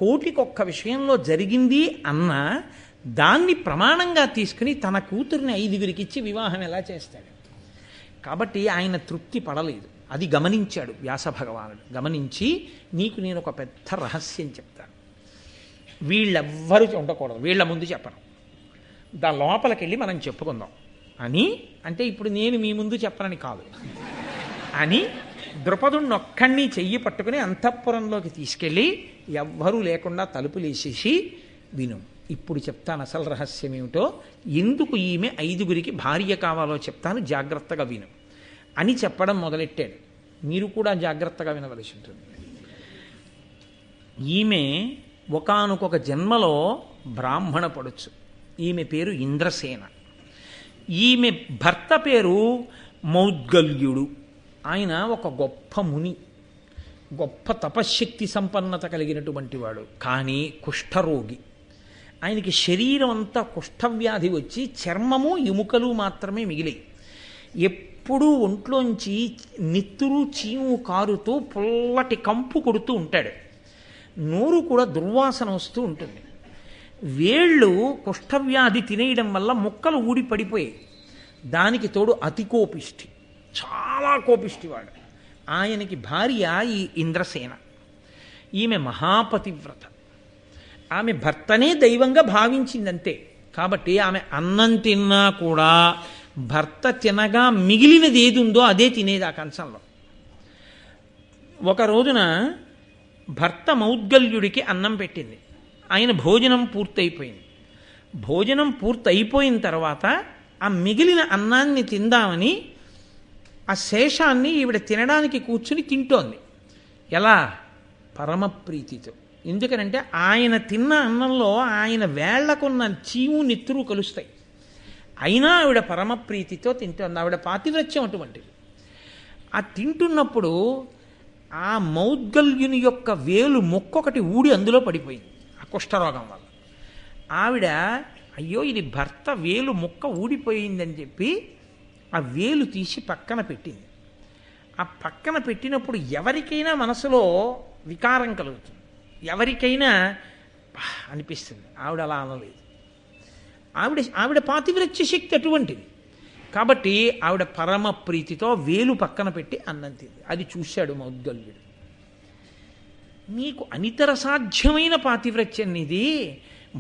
కోటికొక్క విషయంలో జరిగింది అన్న దాన్ని ప్రమాణంగా తీసుకుని తన కూతుర్ని 5గురికి ఇచ్చి వివాహం ఎలా చేస్తాడు? కాబట్టి ఆయన తృప్తి పడలేదు. అది గమనించాడు వ్యాస భగవానుడు. గమనించి, నీకు నేను ఒక పెద్ద రహస్యం చెప్తాను, వీళ్ళెవ్వరూ ఉండకూడదు, వీళ్ళ ముందు చెప్పను, దాని లోపలికి వెళ్ళి మనం చెప్పుకుందాం అని. అంటే ఇప్పుడు నేను మీ ముందు చెప్పనని కాదు అని ద్రుపదుణ్ణి ఒక్కడిని చెయ్యి పట్టుకుని అంతఃపురంలోకి తీసుకెళ్ళి ఎవ్వరూ లేకుండా తలుపులేసేసి, విను, ఇప్పుడు చెప్తాను అసలు రహస్యం ఏమిటో, ఎందుకు ఈమె 5గురికి భార్య కావాలో చెప్తాను, జాగ్రత్తగా విను అని చెప్పడం మొదలెట్టాడు. మీరు కూడా జాగ్రత్తగా వినవలసి ఉంటుంది. ఈమె ఒకానొక జన్మలో బ్రాహ్మణ పడొచ్చు. ఈమె పేరు ఇంద్రసేన. ఈమె భర్త పేరు మౌద్గల్యుడు. ఆయన ఒక గొప్ప ముని, గొప్ప తపశ్శక్తి సంపన్నత కలిగినటువంటి వాడు. కానీ కుష్ఠరోగి. ఆయనకి శరీరం అంతా కుష్ఠవ్యాధి వచ్చి చర్మము ఎముకలు మాత్రమే మిగిలాయి. ఎప్పుడూ ఒంట్లోంచి నిత్తురు చీము కారుతూ పుల్లటి కంపు కొడుతూ ఉంటాడు. నోరు కూడా దుర్వాసన వస్తూ ఉంటుంది. వేళ్ళు కుష్ఠవ్యాధి తినేయడం వల్ల ముక్కలు ఊడి పడిపోయాయి. దానికి తోడు అతి కోపిష్టి, చాలా కోపిష్టివాడు. ఆయనకి భార్య ఈ ఇంద్రసేన. ఈమె మహాపతివ్రత. ఆమె భర్తనే దైవంగా భావించిందంతే. కాబట్టి ఆమె అన్నం తిన్నా కూడా భర్త తినగా మిగిలినది ఏది ఉందో అదే తినేది ఆ కంచంలో. ఒక రోజున భర్త మౌద్గల్యుడికి అన్నం పెట్టింది. ఆయన భోజనం పూర్తయిపోయింది. భోజనం పూర్తయిపోయిన తర్వాత ఆ మిగిలిన అన్నాన్ని తిందామని ఆ శేషాన్ని ఈవిడ తినడానికి కూర్చుని తింటోంది. ఎలా? పరమప్రీతితో. ఎందుకనంటే ఆయన తిన్న అన్నంలో ఆయన వేళ్లకున్న చీము నెత్తురు కలుస్తాయి. అయినా ఆవిడ పరమప్రీతితో తింటోంది. ఆవిడ పాతివ్రత్యం అటువంటిది. ఆ తింటున్నప్పుడు ఆ మౌద్గల్యుని యొక్క వేలు మొక్కొకటి ఊడి అందులో పడిపోయింది ఆ కుష్ఠరోగం వల్ల. ఆవిడ, అయ్యో ఇది భర్త వేలు మొక్క ఊడిపోయిందని చెప్పి ఆ వేలు తీసి పక్కన పెట్టింది. ఆ పక్కన పెట్టినప్పుడు ఎవరికైనా మనసులో వికారం కలుగుతుంది, ఎవరికైనా అనిపిస్తుంది. ఆవిడ అలా అనలేదు. ఆవిడ పాతివ్రత్య శక్తి అటువంటిది. కాబట్టి ఆవిడ పరమ ప్రీతితో వేలు పక్కన పెట్టి అన్నం తింది. అది చూశాడు మౌద్గల్యుడు. నీకు అనితర సాధ్యమైన పాతివ్రత్యం ఇది.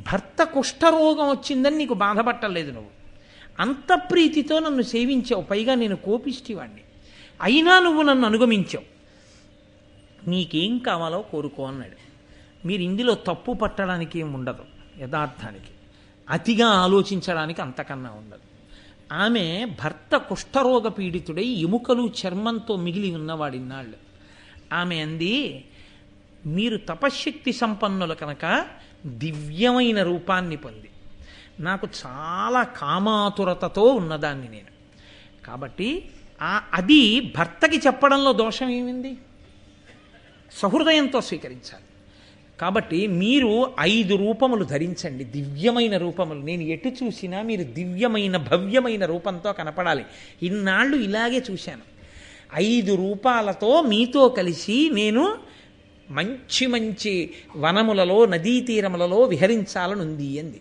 భర్త కుష్ఠరోగం వచ్చిందని నీకు బాధపట్టలేదు. నువ్వు అంత ప్రీతితో నన్ను సేవించావు, పైగా నేను కోపిష్టివాణ్ణి, అయినా నువ్వు నన్ను అనుగమించావు. నీకేం కావాలో కోరుకో అన్నాడు. మీరు ఇందులో తప్పు పట్టడానికి ఏం ఉండదు. యథార్థానికి అతిగా ఆలోచించడానికి అంతకన్నా ఉండదు. ఆమె భర్త కుష్ఠరోగ పీడితుడై ఎముకలు చర్మంతో మిగిలి ఉన్నవాడిన్నాళ్ళు. ఆమె అంది, మీరు తపశ్శక్తి సంపన్నులు కనుక దివ్యమైన రూపాన్ని పొంది, నాకు చాలా కామాతురతతో ఉన్నదాన్ని నేను. కాబట్టి అది భర్తకి చెప్పడంలో దోషం ఏమింది? సహృదయంతో స్వీకరించాలి. కాబట్టి మీరు 5 రూపములు ధరించండి, దివ్యమైన రూపములు. నేను ఎటు చూసినా మీరు దివ్యమైన భవ్యమైన రూపంతో కనపడాలి. ఇన్నాళ్ళు ఇలాగే చూశాను. 5 రూపాలతో మీతో కలిసి నేను మంచి మంచి వనములలో నదీ తీరములలో విహరించాలనుంది అంది.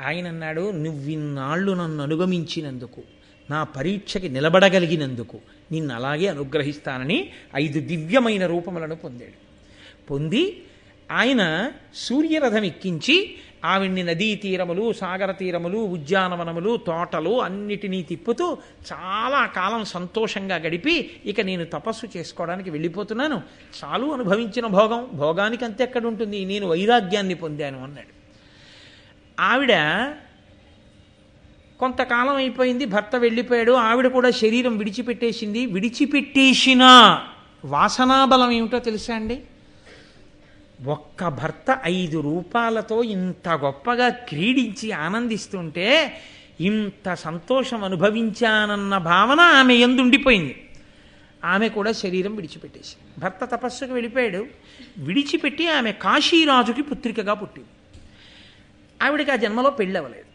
ఆయన అన్నాడు, నువ్విన్నాళ్ళు నన్ను అనుగమించినందుకు, నా పరీక్షకి నిలబడగలిగినందుకు నిన్ను అలాగే అనుగ్రహిస్తానని 5 దివ్యమైన రూపములను పొందాడు. పొంది ఆయన సూర్యరథం ఎక్కించి ఆవిడ్ని నదీ తీరములు, సాగర తీరములు, ఉద్యానవనములు, తోటలు అన్నిటినీ తిప్పుతూ చాలా కాలం సంతోషంగా గడిపి, ఇక నేను తపస్సు చేసుకోవడానికి వెళ్ళిపోతున్నాను, చాలు అనుభవించిన భోగం, భోగానికి అంతెక్కడ ఉంటుంది, నేను వైరాగ్యాన్ని పొందాను అన్నాడు. ఆవిడ కొంతకాలం అయిపోయింది, భర్త వెళ్ళిపోయాడు, ఆవిడ కూడా శరీరం విడిచిపెట్టేసింది. విడిచిపెట్టేసిన వాసనాబలం ఏమిటో తెలుసా అండి? ఒక్క భర్త 5 రూపాలతో ఇంత గొప్పగా క్రీడించి ఆనందిస్తుంటే ఇంత సంతోషం అనుభవించానన్న భావన ఆమె యందు ఉండిపోయింది. ఆమె కూడా శరీరం విడిచిపెట్టేసి, భర్త తపస్సుకు వెళ్ళిపోయాడు, విడిచిపెట్టి ఆమె కాశీరాజుకి పుత్రికగా పుట్టింది. ఆవిడికి ఆ జన్మలో పెళ్ళవలేదు.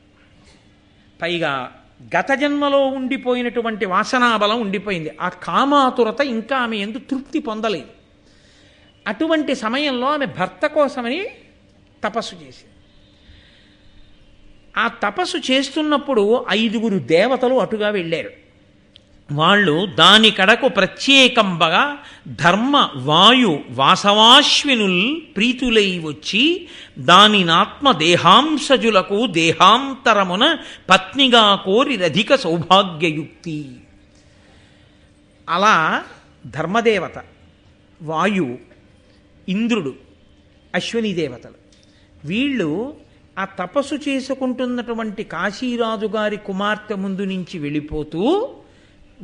పైగా గత జన్మలో ఉండిపోయినటువంటి వాసనాబలం ఉండిపోయింది. ఆ కామాతురత ఇంకా ఆమె యందు తృప్తి పొందలేదు. అటువంటి సమయంలో ఆమె భర్త కోసమని తపస్సు చేసింది. ఆ తపస్సు చేస్తున్నప్పుడు 5 దేవతలు అటుగా వెళ్ళారు. వాళ్ళు దాని కడకు ప్రత్యేకంబగా ధర్మ వాయు వాసవాశ్వినుల్ ప్రీతులై వచ్చి దానినాత్మ దేహాంశజులకు దేహాంతరమున పత్నిగా కోరి రధిక సౌభాగ్యయుక్తి. అలా ధర్మదేవత, వాయు, ఇంద్రుడు, అశ్విని దేవతలు వీళ్ళు ఆ తపస్సు చేసుకుంటున్నటువంటి కాశీరాజు గారి కుమార్తె ముందు నుంచి వెళ్ళిపోతూ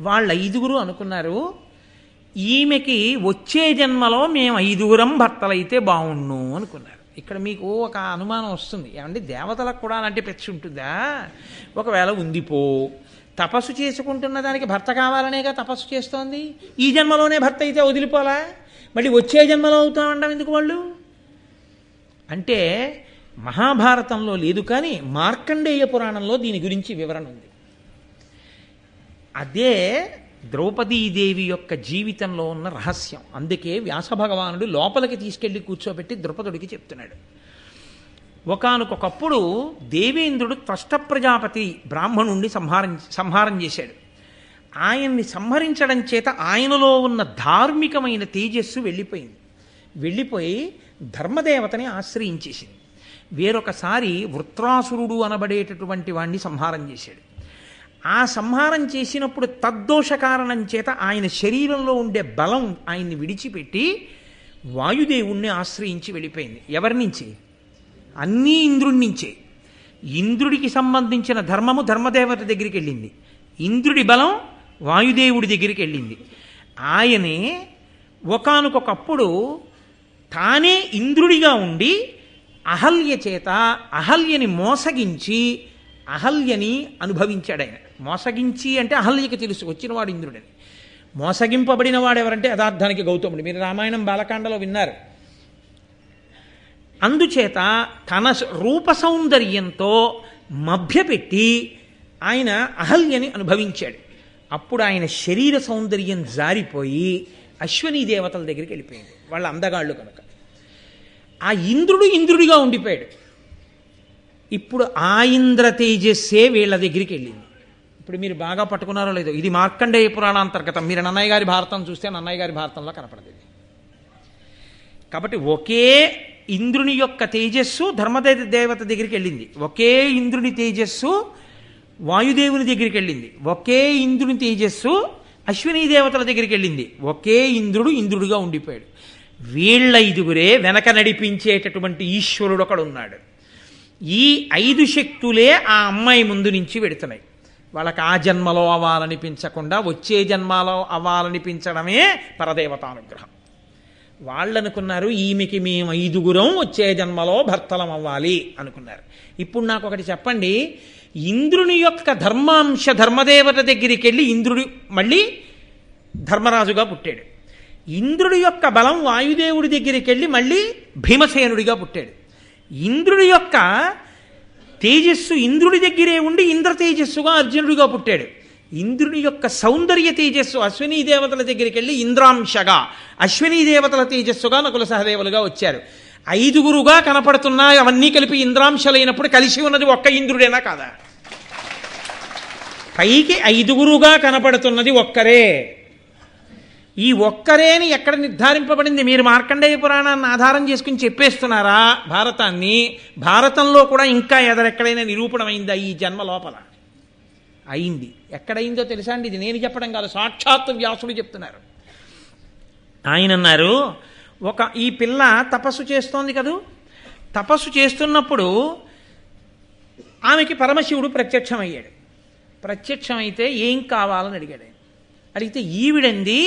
వాళ్ళ 5 అనుకున్నారు, ఈమెకి వచ్చే జన్మలో మేము 5 భర్తలైతే బాగుండు అనుకున్నారు. ఇక్కడ మీకు ఒక అనుమానం వస్తుంది, ఏమంటే దేవతలకు కూడా అలాంటి పెచ్చి ఉంటుందా? ఒకవేళ ఉందిపో, తపస్సు చేసుకుంటున్న దానికి భర్త కావాలనేగా తపస్సు చేస్తోంది, ఈ జన్మలోనే భర్త అయితే వదిలిపోలా, మళ్ళీ వచ్చే జన్మలో అవుతామంటాం ఎందుకు వాళ్ళు? అంటే మహాభారతంలో లేదు, కానీ మార్కండేయ పురాణంలో దీని గురించి వివరణ ఉంది. అదే ద్రౌపదీదేవి యొక్క జీవితంలో ఉన్న రహస్యం. అందుకే వ్యాసభగవానుడు లోపలికి తీసుకెళ్లి కూర్చోబెట్టి ద్రౌపదుడికి చెప్తున్నాడు. ఒకానొకప్పుడు దేవేంద్రుడు త్వష్ట ప్రజాపతి బ్రాహ్మణుణ్ణి సంహారం చేశాడు. ఆయన్ని సంహరించడం చేత ఆయనలో ఉన్న ధార్మికమైన తేజస్సు వెళ్ళిపోయి ధర్మదేవతని ఆశ్రయించేసింది. వేరొకసారి వృత్రాసురుడు అనబడేటటువంటి వాణ్ణి సంహారం చేశాడు. ఆ సంహారం చేసినప్పుడు తద్దోష కారణం చేత ఆయన శరీరంలో ఉండే బలం ఆయన్ని విడిచిపెట్టి వాయుదేవుణ్ణి ఆశ్రయించి వెళ్ళిపోయింది. ఎవరి నుంచి? అన్నీ ఇంద్రుడి నుంచే. ఇంద్రుడికి సంబంధించిన ధర్మము ధర్మదేవత దగ్గరికి వెళ్ళింది, ఇంద్రుడి బలం వాయుదేవుడి దగ్గరికి వెళ్ళింది. ఆయనే ఒకానొకప్పుడు తానే ఇంద్రుడిగా ఉండి అహల్య చేత అహల్యని మోసగించి అహల్యని అనుభవించాడు. ఆయన మోసగించి అంటే అహల్యకి తెలుసు వచ్చినవాడు ఇంద్రుడని. మోసగింపబడిన వాడు ఎవరంటే యథార్థానికి గౌతముడు. మీరు రామాయణం బాలకాండలో విన్నారు. అందుచేత తన రూప సౌందర్యంతో మభ్యపెట్టి ఆయన అహల్యని అనుభవించాడు. అప్పుడు ఆయన శరీర సౌందర్యం జారిపోయి అశ్వనీ దేవతల దగ్గరికి వెళ్ళిపోయింది, వాళ్ళ అందగాళ్ళు కనుక. ఆ ఇంద్రుడు ఇంద్రుడిగా ఉండిపోయాడు. ఇప్పుడు ఆ ఇంద్ర తేజస్సే వీళ్ళ దగ్గరికి వెళ్ళింది. ఇప్పుడు మీరు బాగా పట్టుకున్నారో లేదో, ఇది మార్కండేయ పురాణాంతర్గతం. మీరు నన్నయ్య గారి భారతం చూస్తే నన్నయ్య గారి భారతంలో కనపడదు. కాబట్టి ఒకే ఇంద్రుని యొక్క తేజస్సు ధర్మదేవత దగ్గరికి వెళ్ళింది, ఒకే ఇంద్రుని తేజస్సు వాయుదేవుని దగ్గరికి వెళ్ళింది, ఒకే ఇంద్రుని తేజస్సు అశ్వినీ దేవతల దగ్గరికి వెళ్ళింది, ఒకే ఇంద్రుడు ఇంద్రుడిగా ఉండిపోయాడు. వీళ్ళ 5 వెనక నడిపించేటటువంటి ఈశ్వరుడు ఒకడు ఉన్నాడు. ఈ 5 శక్తులే ఆ అమ్మాయి ముందు నుంచి వెడుతున్నాయి. వాళ్ళకి ఆ జన్మలో అవ్వాలనిపించకుండా వచ్చే జన్మలో అవ్వాలనిపించడమే పరదేవతానుగ్రహం. వాళ్ళనుకున్నారు ఈమెకి మేము 5 వచ్చే జన్మలో భర్తలం అవ్వాలి అనుకున్నారు. ఇప్పుడు నాకు ఒకటి చెప్పండి, ఇంద్రుని యొక్క ధర్మాంశ ధర్మదేవత దగ్గరికి వెళ్ళి ఇంద్రుడు మళ్ళీ ధర్మరాజుగా పుట్టాడు. ఇంద్రుడి యొక్క బలం వాయుదేవుడి దగ్గరికి వెళ్ళి మళ్ళీ భీమసేనుడిగా పుట్టాడు. ఇంద్రుడి యొక్క తేజస్సు ఇంద్రుడి దగ్గరే ఉండి ఇంద్ర తేజస్సుగా అర్జునుడిగా పుట్టాడు. ఇంద్రుని యొక్క సౌందర్య తేజస్సు అశ్వినీ దేవతల దగ్గరికి వెళ్ళి ఇంద్రాంశగా, అశ్వినీ దేవతల తేజస్సుగా నకుల సహదేవులుగా వచ్చారు. 5 కనపడుతున్నా అవన్నీ కలిపి ఇంద్రాంశలైనప్పుడు కలిసి ఉన్నది ఒక్క ఇంద్రుడేనా కాదా? పైకి 5 కనపడుతున్నది ఒక్కరే. ఈ ఒక్కరేని ఎక్కడ నిర్ధారింపబడింది? మీరు మార్కండేయ పురాణాన్ని ఆధారం చేసుకుని చెప్పేస్తున్నారా భారతాన్ని? భారతంలో కూడా ఇంకా ఎక్కడైనా నిరూపణమైందా ఈ జన్మ లోపల? అయింది. ఎక్కడైందో తెలుసా అండి? ఇది నేను చెప్పడం కాదు, సాక్షాత్తు వ్యాసుడు చెప్తున్నారు. ఆయన అన్నారు, ఈ పిల్ల తపస్సు చేస్తోంది కదూ, తపస్సు చేస్తున్నప్పుడు ఆమెకి పరమశివుడు ప్రత్యక్షమయ్యాడు. ప్రత్యక్షమైతే ఏం కావాలని అడిగాడు. అడిగితే ఈవిడంది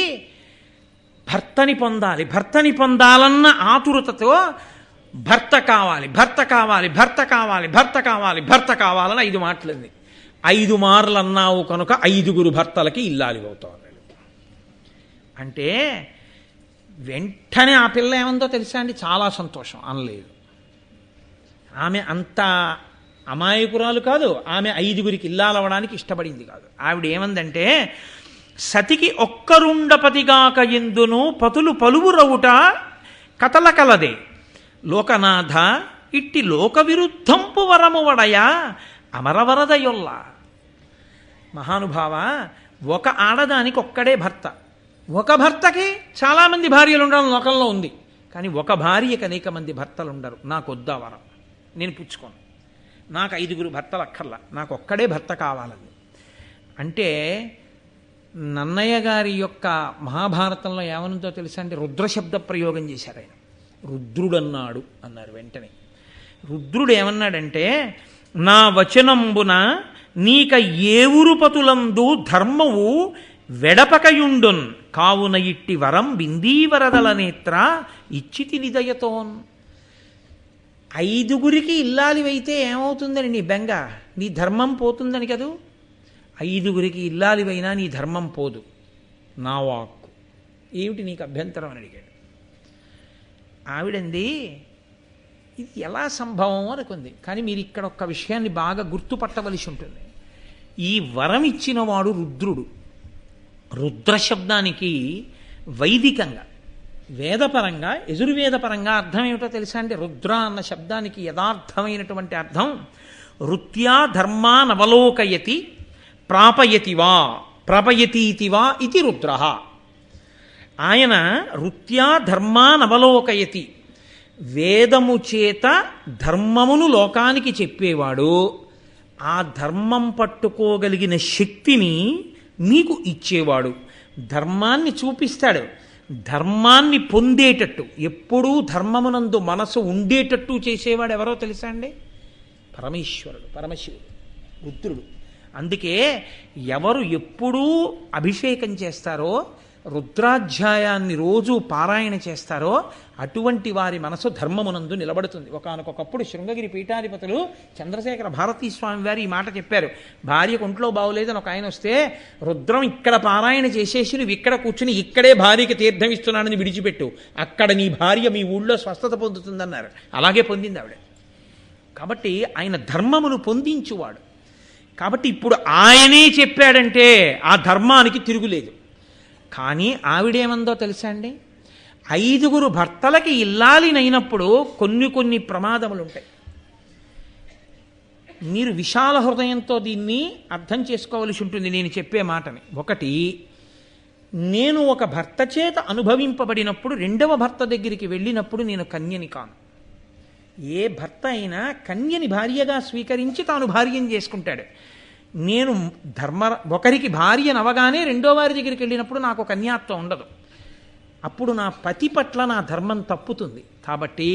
భర్తని పొందాలి, భర్తని పొందాలన్న ఆతురతతో భర్త కావాలి, భర్త కావాలి, భర్త కావాలి, భర్త కావాలి, భర్త కావాలని 5 మాటలంది. 5 మార్లు అన్నావు కనుక 5గురు భర్తలకి ఇల్లాలి అవుతావు అంటే వెంటనే ఆ పిల్ల ఏమందో తెలుసా అండి, చాలా సంతోషం అనలేదు. ఆమె అంత అమాయకురాలు కాదు, ఆమె 5గురికి ఇల్లాలవడానికి ఇష్టపడింది కాదు. ఆవిడ ఏమందంటే, సతికి ఒక్కరుండపతిగాక ఎందును పతులు పలువురవుట కథల కలదే లోకనాథ ఇట్టి లోక విరుద్ధంపు వరము వడయా అమరవరదయొల్ల. మహానుభావ, ఒక ఆడదానికి ఒక్కడే భర్త, ఒక భర్తకి చాలామంది భార్యలు ఉండడం లోకంలో ఉంది. కానీ ఒక భార్యకి అనేక మంది భర్తలు ఉండరు. నాకు వద్దా వరం, నేను పుచ్చుకోను, నాకు 5గురు భర్తలు అక్కర్లా, నాకు ఒక్కడే భర్త కావాలని. అంటే నన్నయ్య గారి యొక్క మహాభారతంలో ఏమనుందో తెలుసా అంటే, రుద్రశబ్ద ప్రయోగం చేశారు ఆయన. రుద్రుడన్నాడు అన్నారు వెంటనే. రుద్రుడు ఏమన్నాడంటే, నా వచనంబున నీక ఏవురుపతులందు ధర్మవు వెడపకయుండున్ కావున ఇట్టి వరం బిందీవరదల నేత్ర ఇచ్చితి నిదయతోన్. 5గురికి ఇల్లాలివైతే ఏమవుతుందని నీ బెంగ, నీ ధర్మం పోతుందని కదూ. 5గురికి ఇల్లాలివైనా నీ ధర్మం పోదు, నా వాక్కు ఏమిటి నీకు అభ్యంతరం అని అడిగాడు. ఆవిడంది, ఇది ఎలా సంభవం అనుకుంది. కానీ మీరు ఇక్కడ ఒక్క విషయాన్ని బాగా గుర్తుపట్టవలసి ఉంటుంది. ఈ వరం ఇచ్చినవాడు రుద్రుడు. రుద్రశబ్దానికి వైదికంగా వేదపరంగా యజుర్వేదపరంగా అర్థం ఏమిటో తెలుసా అంటే, రుద్ర అన్న శబ్దానికి యథార్థమైనటువంటి అర్థం రుత్యా ధర్మానవలోకయతి ప్రాపయతివా ప్రాపయతీతివా ఇది రుద్ర. ఆయన రుత్యా ధర్మానవలోకయతి, వేదము చేత ధర్మమును లోకానికి చెప్పేవాడు. ఆ ధర్మం పట్టుకోగలిగిన శక్తిని మీకు ఇచ్చేవాడు, ధర్మాన్ని చూపిస్తాడు. ధర్మాన్ని పొందేటట్టు, ఎప్పుడూ ధర్మమునందు మనసు ఉండేటట్టు చేసేవాడు ఎవరో తెలుసా అండి? పరమేశ్వరుడు, పరమశివుడు, రుద్రుడు. అందుకే ఎవరు ఎప్పుడూ అభిషేకం చేస్తారో, రుద్రాధ్యాయాన్ని రోజు పారాయణ చేస్తారో అటువంటి వారి మనసు ధర్మమునందు నిలబడుతుంది. ఒకానొకప్పుడు శృంగగిరి పీఠాధిపతులు చంద్రశేఖర భారతీ స్వామి వారు ఈ మాట చెప్పారు. భార్యకు ఒంట్లో బాగులేదని ఒక ఆయన వస్తే, రుద్రం ఇక్కడ పారాయణ చేసేసి నువ్వు ఇక్కడ కూర్చుని ఇక్కడే భార్యకి తీర్థం ఇస్తున్నానని విడిచిపెట్టు, అక్కడ నీ భార్య మీ ఊళ్ళో స్వస్థత పొందుతుందన్నారు. అలాగే పొందింది ఆవిడ. కాబట్టి ఆయన ధర్మమును పొందించువాడు. కాబట్టి ఇప్పుడు ఆయనే చెప్పాడంటే ఆ ధర్మానికి తిరుగులేదు. కానీ ఆవిడేమందో తెలుసా అండి, 5గురు భర్తలకి ఇల్లాలినైనప్పుడు కొన్ని ప్రమాదములు ఉంటాయి. మీరు విశాల హృదయంతో దీన్ని అర్థం చేసుకోవలసి ఉంటుంది నేను చెప్పే మాటని. ఒకటి, నేను ఒక భర్త చేత అనుభవింపబడినప్పుడు 2వ భర్త దగ్గరికి వెళ్ళినప్పుడు నేను కన్యని కాను. ఏ భర్త అయినా కన్యని భార్యగా స్వీకరించి తాను భార్యను చేసుకుంటాడు. నేను ఒకరికి భార్యనవగానే 2వ వారి దగ్గరికి వెళ్ళినప్పుడు నాకు కన్యాత్వం ఉండదు. అప్పుడు నా పతి పట్ల నా ధర్మం తప్పుతుంది. కాబట్టి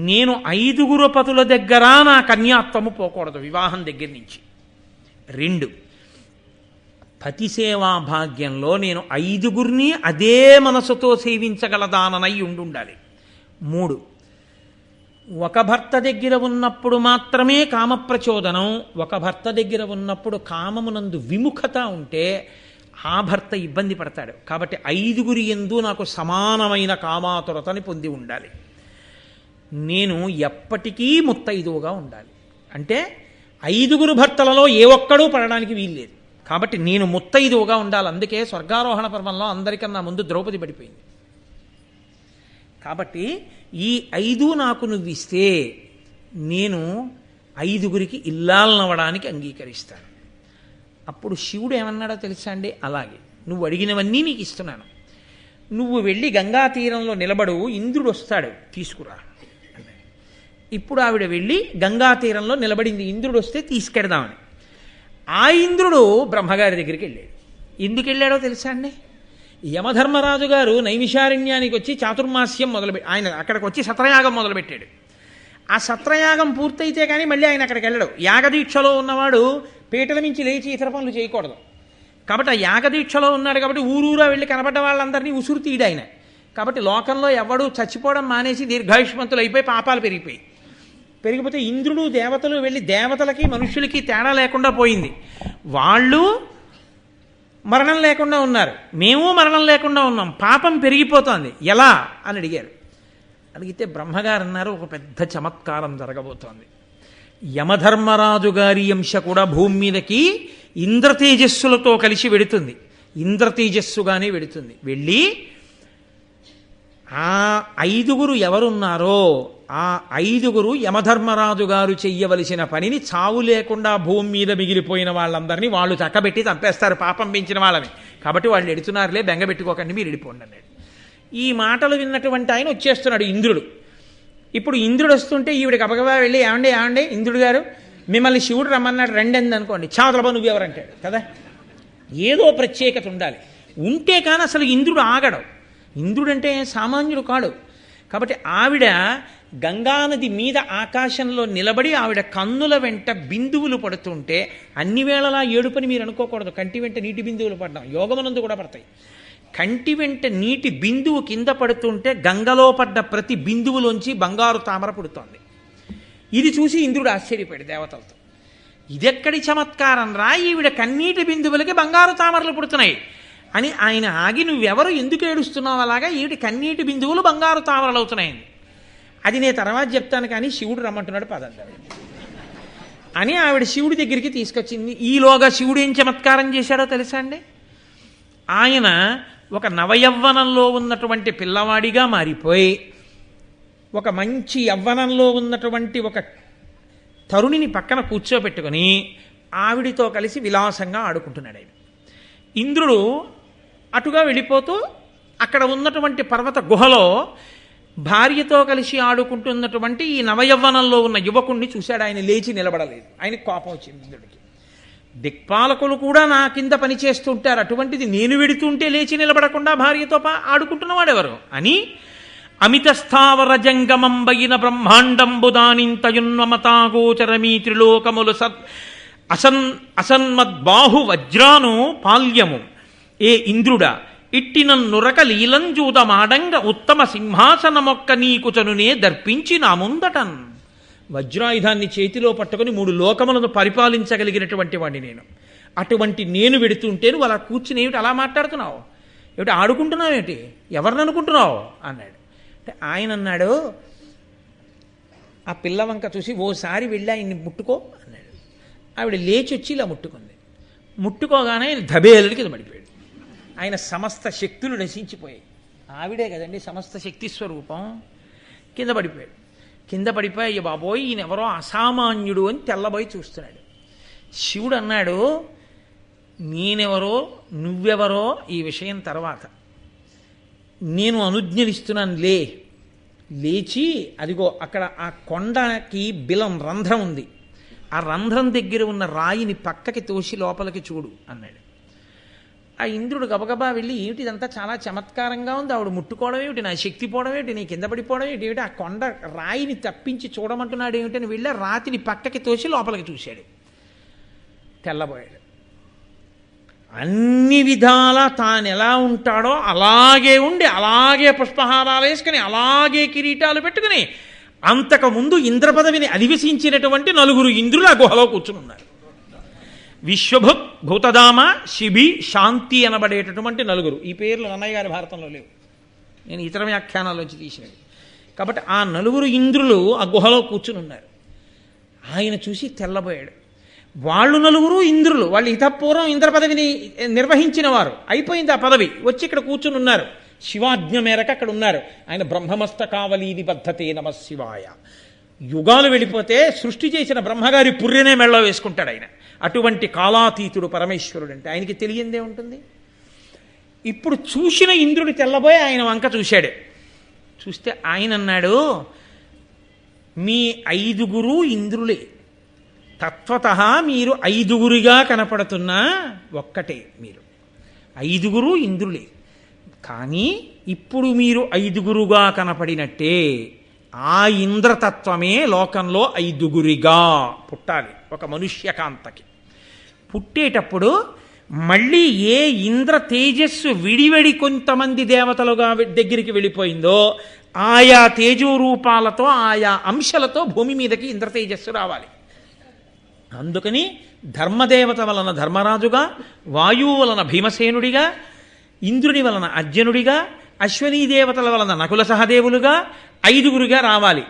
నేను 5గురు పతుల దగ్గర నా కన్యాత్వము పోకూడదు వివాహం దగ్గర నుంచి. 2, పతి సేవా భాగ్యంలో నేను 5గురిని అదే మనసుతో సేవించగలదాననై ఉండాలి. 3, ఒక భర్త దగ్గర ఉన్నప్పుడు మాత్రమే కామప్రచోదనం, ఒక భర్త దగ్గర ఉన్నప్పుడు కామమునందు విముఖత ఉంటే ఆ భర్త ఇబ్బంది పడతాడు. కాబట్టి 5గురి యందు నాకు సమానమైన కామాతురతని పొంది ఉండాలి. నేను ఎప్పటికీ ముత్తైదువుగా ఉండాలి. అంటే 5గురు భర్తలలో ఏ ఒక్కడూ పడడానికి వీల్లేదు. కాబట్టి నేను ముత్తైదువుగా ఉండాలి. అందుకే స్వర్గారోహణ పర్వంలో అందరికన్నా ముందు ద్రౌపది పడిపోయింది. కాబట్టి ఈ 5 నాకు నువ్వు ఇస్తే నేను 5గురికి ఇల్లాలనవడానికి అంగీకరిస్తాను. అప్పుడు శివుడు ఏమన్నాడో తెలుసా అండి, అలాగే నువ్వు అడిగినవన్నీ నీకు ఇస్తున్నాను, నువ్వు వెళ్ళి గంగా తీరంలో నిలబడు, ఇంద్రుడు వస్తాడు తీసుకురా. ఇప్పుడు ఆవిడ వెళ్ళి గంగా తీరంలో నిలబడింది, ఇంద్రుడు వస్తే తీసుకెడదామని. ఆ ఇంద్రుడు బ్రహ్మగారి దగ్గరికి వెళ్ళాడు. ఎందుకు వెళ్ళాడో తెలుసా అండి, యమధర్మరాజు గారు నైమిషారణ్యానికి వచ్చి చాతుర్మాస్యం ఆయన అక్కడికి వచ్చి సత్రయాగం మొదలుపెట్టాడు. ఆ సత్రయాగం పూర్తయితే కానీ మళ్ళీ ఆయన అక్కడికి వెళ్ళడు. యాగదీక్షలో ఉన్నవాడు పీటల మించి లేచి ఇతర పనులు చేయకూడదు. కాబట్టి ఆ యాగదీక్షలో ఉన్నాడు కాబట్టి ఊరూరా వెళ్ళి కనపడ్డ వాళ్ళందరినీ ఉసురు తీయడు ఆయన. కాబట్టి లోకంలో ఎవడు చచ్చిపోవడం మానేసి దీర్ఘాయుష్మంతులు అయిపోయి పాపాలు పెరిగిపోతే ఇంద్రుడు దేవతలు వెళ్ళి దేవతలకి మనుష్యులకి తేడా లేకుండా పోయింది. వాళ్ళు మరణం లేకుండా ఉన్నారు, మేము మరణం లేకుండా ఉన్నాం, పాపం పెరిగిపోతోంది, ఎలా అని అడిగారు. అడిగితే బ్రహ్మగారు అన్నారు, ఒక పెద్ద చమత్కారం జరగబోతోంది. యమధర్మరాజు గారి అంశ కూడా భూమి మీదకి ఇంద్రతేజస్సులతో కలిసి వెడుతుంది, ఇంద్రతేజస్సుగానే వెడుతుంది. వెళ్ళి ఆ 5గురు ఎవరున్నారో ఆ 5గురు యమధర్మరాజు గారు చెయ్యవలసిన పనిని చావు లేకుండా భూమి మీద మిగిలిపోయిన వాళ్ళందరినీ వాళ్ళు చక్కబెట్టి చంపేస్తారు, పాపం పెంచిన వాళ్ళని. కాబట్టి వాళ్ళు ఎడుతున్నారులే, బెంగబెట్టుకోకండి, మీరు వెళ్ళిపోండి అన్నాడు. ఈ మాటలు విన్నటువంటి ఆయన వచ్చేస్తున్నాడు ఇంద్రుడు. ఇప్పుడు ఇంద్రుడు వస్తుంటే ఈవిడ గబగబా వెళ్ళి, ఏమండే ఇంద్రుడు గారు, మిమ్మల్ని శివుడు రమ్మన్నాడు రండి అంది అనుకోండి, చావతలబా నువ్వెవరంటాడు కదా. ఏదో ప్రత్యేకత ఉండాలి, ఉంటే కానీ అసలు ఇంద్రుడు ఆగడు. ఇంద్రుడంటే సామాన్యుడు కాడు. కాబట్టి ఆవిడ గంగానది మీద ఆకాశంలో నిలబడి ఆవిడ కన్నుల వెంట బిందువులు పడుతుంటే అన్ని వేళలా ఏడుపని మీరు అనుకోకూడదు. కంటి వెంట నీటి బిందువులు పడ్డాం, యోగమనందు కూడా పడతాయి. కంటి వెంట నీటి బిందువు కింద పడుతుంటే గంగలో పడ్డ ప్రతి బిందువులోంచి బంగారు తామర పుడుతోంది. ఇది చూసి ఇంద్రుడు ఆశ్చర్యపోయాడు దేవతలతో. ఇదెక్కడి చమత్కారం రా, ఈవిడ కన్నీటి బిందువులకి బంగారు తామరలు పుడుతున్నాయి అని ఆయన ఆగి, నువ్వెవరు, ఎందుకు ఏడుస్తున్నావు అలాగా, ఈవిడ కన్నీటి బిందువులు బంగారు తామరలు అవుతున్నాయని. అది నేను తర్వాత చెప్తాను కానీ శివుడు రమ్మంటున్నాడు పదండి అని ఆవిడ శివుడి దగ్గరికి తీసుకొచ్చింది. ఈలోగా శివుడు ఏం చమత్కారం చేశాడో తెలుసా అండి. ఆయన ఒక నవయవ్వనంలో ఉన్నటువంటి పిల్లవాడిగా మారిపోయి ఒక మంచి యవ్వనంలో ఉన్నటువంటి ఒక తరుణిని పక్కన కూర్చోబెట్టుకొని ఆవిడితో కలిసి విలాసంగా ఆడుకుంటున్నాడు ఆయన. ఇంద్రుడు అటుగా వెళ్ళిపోతూ అక్కడ ఉన్నటువంటి పర్వత గుహలో భార్యతో కలిసి ఆడుకుంటున్నటువంటి ఈ నవయవ్వనంలో ఉన్న యువకుణ్ణి చూశాడు. ఆయన లేచి నిలబడలేదు, ఆయనకు కోపం వచ్చింది ఇంద్రుడికి. దిక్పాలకులు కూడా నా కింద పనిచేస్తుంటారు, అటువంటిది నేను వెడుతుంటే లేచి నిలబడకుండా భార్యతో ఆడుకుంటున్నవాడెవరు అని అమిత స్థావర జంగమంబైన బ్రహ్మాండంబుదానింతయున్మమతాగోచరమీ త్రిలోకములు అసన్మద్బాహు వజ్రాను పాల్యము ఏ ఇంద్రుడా ఇట్టిన నురక లీలంజూదమాడంగ ఉత్తమ సింహాసనమొక్క నీకుచనునే దర్పించి నా ముందటన్. వజ్రాయుధాన్ని చేతిలో పట్టుకుని 3 లోకములను పరిపాలించగలిగినటువంటి వాడిని నేను. అటువంటి నేను వెడుతుంటే నువ్వు అలా కూర్చుని ఏమిటి అలా మాట్లాడుతున్నావు, ఏమిటి ఆడుకుంటున్నావు, ఏమిటి ఎవరిని అనుకుంటున్నావు అన్నాడు. అంటే ఆయన అన్నాడు, ఆ పిల్లవంక చూసి ఓసారి వెళ్ళి ఆయన్ని ముట్టుకో అన్నాడు. ఆవిడ లేచి వచ్చి ఇలా ముట్టుకోగానే ఆయన ధబేలుడికి కింద పడిపోయాడు. ఆయన సమస్త శక్తులు నశించిపోయాయి. ఆవిడే కదండి సమస్త శక్తి స్వరూపం. కింద పడిపోయి అయ్య బాబోయ్ ఈయనెవరో అసామాన్యుడు అని తెల్లబోయి చూస్తున్నాడు. శివుడు అన్నాడు, నేనెవరో నువ్వెవరో ఈ విషయం తర్వాత, నేను అనుజ్ఞలిస్తున్నాను, లేచి అదిగో అక్కడ ఆ కొండకి బిలం రంధ్రం ఉంది, ఆ రంధ్రం దగ్గర ఉన్న రాయిని పక్కకి తోసి లోపలికి చూడు అన్నాడు. ఆ ఇంద్రుడు గబగబా వెళ్ళి, ఏమిటి ఇదంతా చాలా చమత్కారంగా ఉంది, ఆవిడ ముట్టుకోవడం ఏమిటి, నా శక్తి పోవడం ఏమిటి, నీ కింద పడిపోవడం ఏమిటి, ఆ కొండ రాయిని తప్పించి చూడమంటున్నాడు ఏమిటని వెళ్ళి రాతిని పక్కకి తోసి లోపలికి చూశాడు. తెల్లబోయాడు. అన్ని విధాల తాను ఎలా ఉంటాడో అలాగే ఉండి, అలాగే పుష్పహారాలు వేసుకుని, అలాగే కిరీటాలు పెట్టుకుని, అంతకుముందు ఇంద్రపదవిని అధివసించినటువంటి 4 ఇంద్రులు ఆ గుహలో కూర్చుని ఉన్నారు. విశ్వభుత్, భూతదామ, శిబి, శాంతి అనబడేటటువంటి 4. ఈ పేర్లు అన్నయ్య గారి భారతంలో లేవు, నేను ఇతర వ్యాఖ్యానాల్లోంచి తీసినవి. కాబట్టి ఆ 4 ఇంద్రులు ఆ గుహలో కూర్చుని ఉన్నారు. ఆయన చూసి తెల్లబోయాడు. వాళ్ళు 4 ఇంద్రులు, వాళ్ళు ఇతపూర్వం ఇంద్ర పదవిని నిర్వహించిన వారు, అయిపోయింది ఆ పదవి, వచ్చి ఇక్కడ కూర్చుని ఉన్నారు. శివాజ్ఞ మేరకు అక్కడ ఉన్నారు. ఆయన బ్రహ్మమస్తకావలీ నిబద్ధతే నమః శివాయ. యుగాలు వెళ్ళిపోతే సృష్టి చేసిన బ్రహ్మగారి పుర్రెనే మెళ్ళో వేసుకుంటాడు ఆయన. అటువంటి కాలాతీతుడు పరమేశ్వరుడు అంటే ఆయనకి తెలియందే ఉంటుంది. ఇప్పుడు చూసిన ఇంద్రుడు తెల్లబోయి ఆయన వంక చూశాడు. చూస్తే ఆయన అన్నాడు, మీ 5గురు ఇంద్రులే, తత్వతః మీరు 5గురుగా కనపడుతున్నా ఒక్కటే, మీరు 5గురు ఇంద్రులే. కానీ ఇప్పుడు మీరు 5గురుగా కనపడినట్టే ఆ ఇంద్రతత్వమే లోకంలో 5గురిగా పుట్టాలి ఒక మనుష్యకాంతకి. పుట్టేటప్పుడు మళ్ళీ ఏ ఇంద్ర తేజస్సు విడివడి కొంతమంది దేవతలుగా దగ్గరికి వెళ్ళిపోయిందో ఆయా తేజో రూపాలతో ఆయా అంశాలతో భూమి మీదకి ఇంద్ర తేజస్సు రావాలి. అందుకని ధర్మదేవత వలన ధర్మరాజుగా, వాయువు వలన భీమసేనుడిగా, ఇంద్రుని వలన అర్జునుడిగా, అశ్వనీ దేవతల వలన నకుల సహదేవులుగా 5గురుగా రావాలి.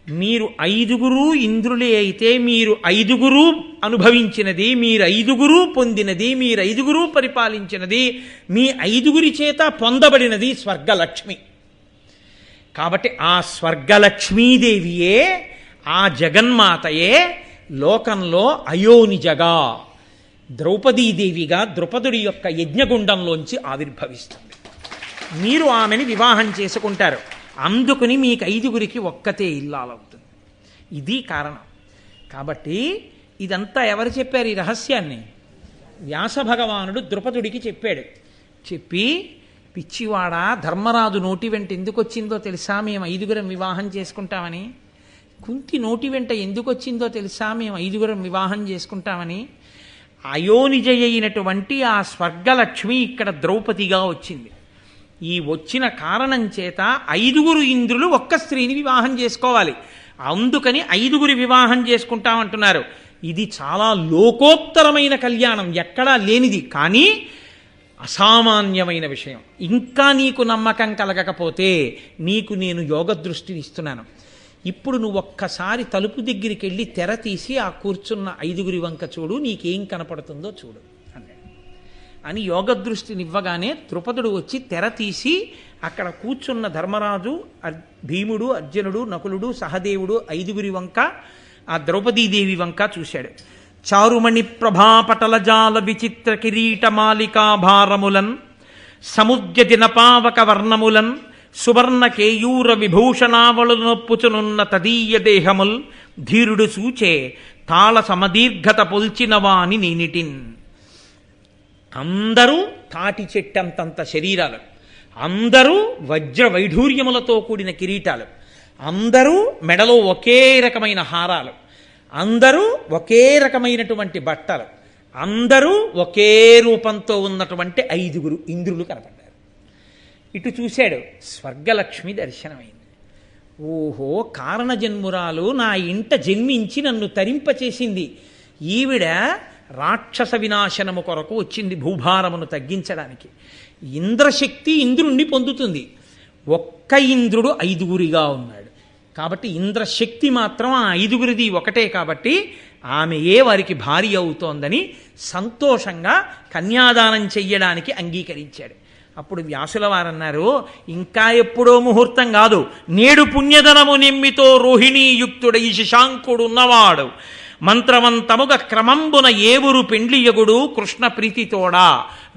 మీరు 5గురు ఇంద్రులే అయితే మీరు 5గురు అనుభవించినది, మీరు 5గురు పొందినది, మీరు 5గురు పరిపాలించినది, మీ 5గురి చేత పొందబడినది స్వర్గలక్ష్మి. కాబట్టి ఆ స్వర్గలక్ష్మీదేవియే, ఆ జగన్మాతయే లోకంలో అయోనిజగా ద్రౌపదీదేవిగా ద్రుపదుడి యొక్క యజ్ఞగుండంలోంచి ఆవిర్భవిస్తుంది. మీరు ఆమెని వివాహం చేసుకుంటారు. అందుకని మీకు 5గురికి ఒక్కతే ఇల్లాలవుతుంది. ఇది కారణం. కాబట్టి ఇదంతా ఎవరు చెప్పారు ఈ రహస్యాన్ని? వ్యాస భగవానుడు ద్రుపదుడికి చెప్పాడు. చెప్పి, పిచ్చివాడ, ధర్మరాజు నోటి వెంట ఎందుకు వచ్చిందో తెలుసా మేము 5గురం వివాహం చేసుకుంటామని? కుంతి నోటి వెంట ఎందుకు వచ్చిందో తెలుసా మేము 5గురం వివాహం చేసుకుంటామని? అయోనిజ అయినటువంటి ఆ స్వర్గలక్ష్మి ఇక్కడ ద్రౌపదిగా వచ్చింది. ఈ వచ్చిన కారణం చేత 5గురు ఇంద్రులు ఒక్క స్త్రీని వివాహం చేసుకోవాలి. అందుకని 5గురి వివాహం చేసుకుంటామంటున్నారు. ఇది చాలా లోకోత్తరమైన కళ్యాణం, ఎక్కడా లేనిది, కానీ అసామాన్యమైన విషయం. ఇంకా నీకు నమ్మకం కలగకపోతే నీకు నేను యోగ దృష్టిని ఇస్తున్నాను. ఇప్పుడు నువ్వు ఒక్కసారి తలుపు దగ్గరికి వెళ్ళి తెర తీసి ఆ కూర్చున్న 5గురి వంక చూడు, నీకేం కనపడుతుందో చూడు అని యోగ దృష్టినివ్వగానే ద్రుపదుడు వచ్చి తెర తీసి అక్కడ కూర్చున్న ధర్మరాజు, భీముడు, అర్జునుడు, నకులుడు, సహదేవుడు 5గురి వంక, ఆ ద్రౌపదీదేవి వంక చూశాడు. చారుమణి ప్రభాపటలజాల విచిత్ర కిరీటమాలికాభారములన్ సముద్య దినపావక వర్ణములన్ సువర్ణ కేయూర విభూషణావళు నొప్పుచునున్న తదీయ దేహముల్ ధీరుడు సూచే తాళ సమదీర్ఘత పొల్చినవాని నేనిటిన్. అందరూ తాటి చెట్టంతంత శరీరాలు, అందరూ వజ్ర వైఢూర్యములతో కూడిన కిరీటాలు, అందరూ మెడలో ఒకే రకమైన హారాలు, అందరూ ఒకే రకమైనటువంటి బట్టలు, అందరూ ఒకే రూపంతో ఉన్నటువంటి 5గురు ఇంద్రులు కనపడ్డారు. ఇటు చూశాడు, స్వర్గలక్ష్మి దర్శనమైంది. ఓహో, కారణజన్మురాలు నా ఇంట జన్మించి నన్ను తరింపచేసింది. ఈవిడ రాక్షస వినాశనము కొరకు వచ్చింది, భూభారమును తగ్గించడానికి. ఇంద్రశక్తి ఇంద్రుణ్ణి పొందుతుంది. ఒక్క ఇంద్రుడు 5గురిగా ఉన్నాడు కాబట్టి ఇంద్రశక్తి మాత్రం ఆ 5గురిది ఒకటే కాబట్టి ఆమెయే వారికి భార్య అవుతోందని సంతోషంగా కన్యాదానం చెయ్యడానికి అంగీకరించాడు. అప్పుడు వ్యాసుల వారన్నారు, ఇంకా ఎప్పుడో ముహూర్తం కాదు, నేడు పుణ్యధనము నిమ్మితో రోహిణీయుక్తుడై శశాంకుడు ఉన్నవాడు మంత్రవంతముగ క్రమంబున ఏవురు పెండ్లియగుడు కృష్ణ ప్రీతితోడా.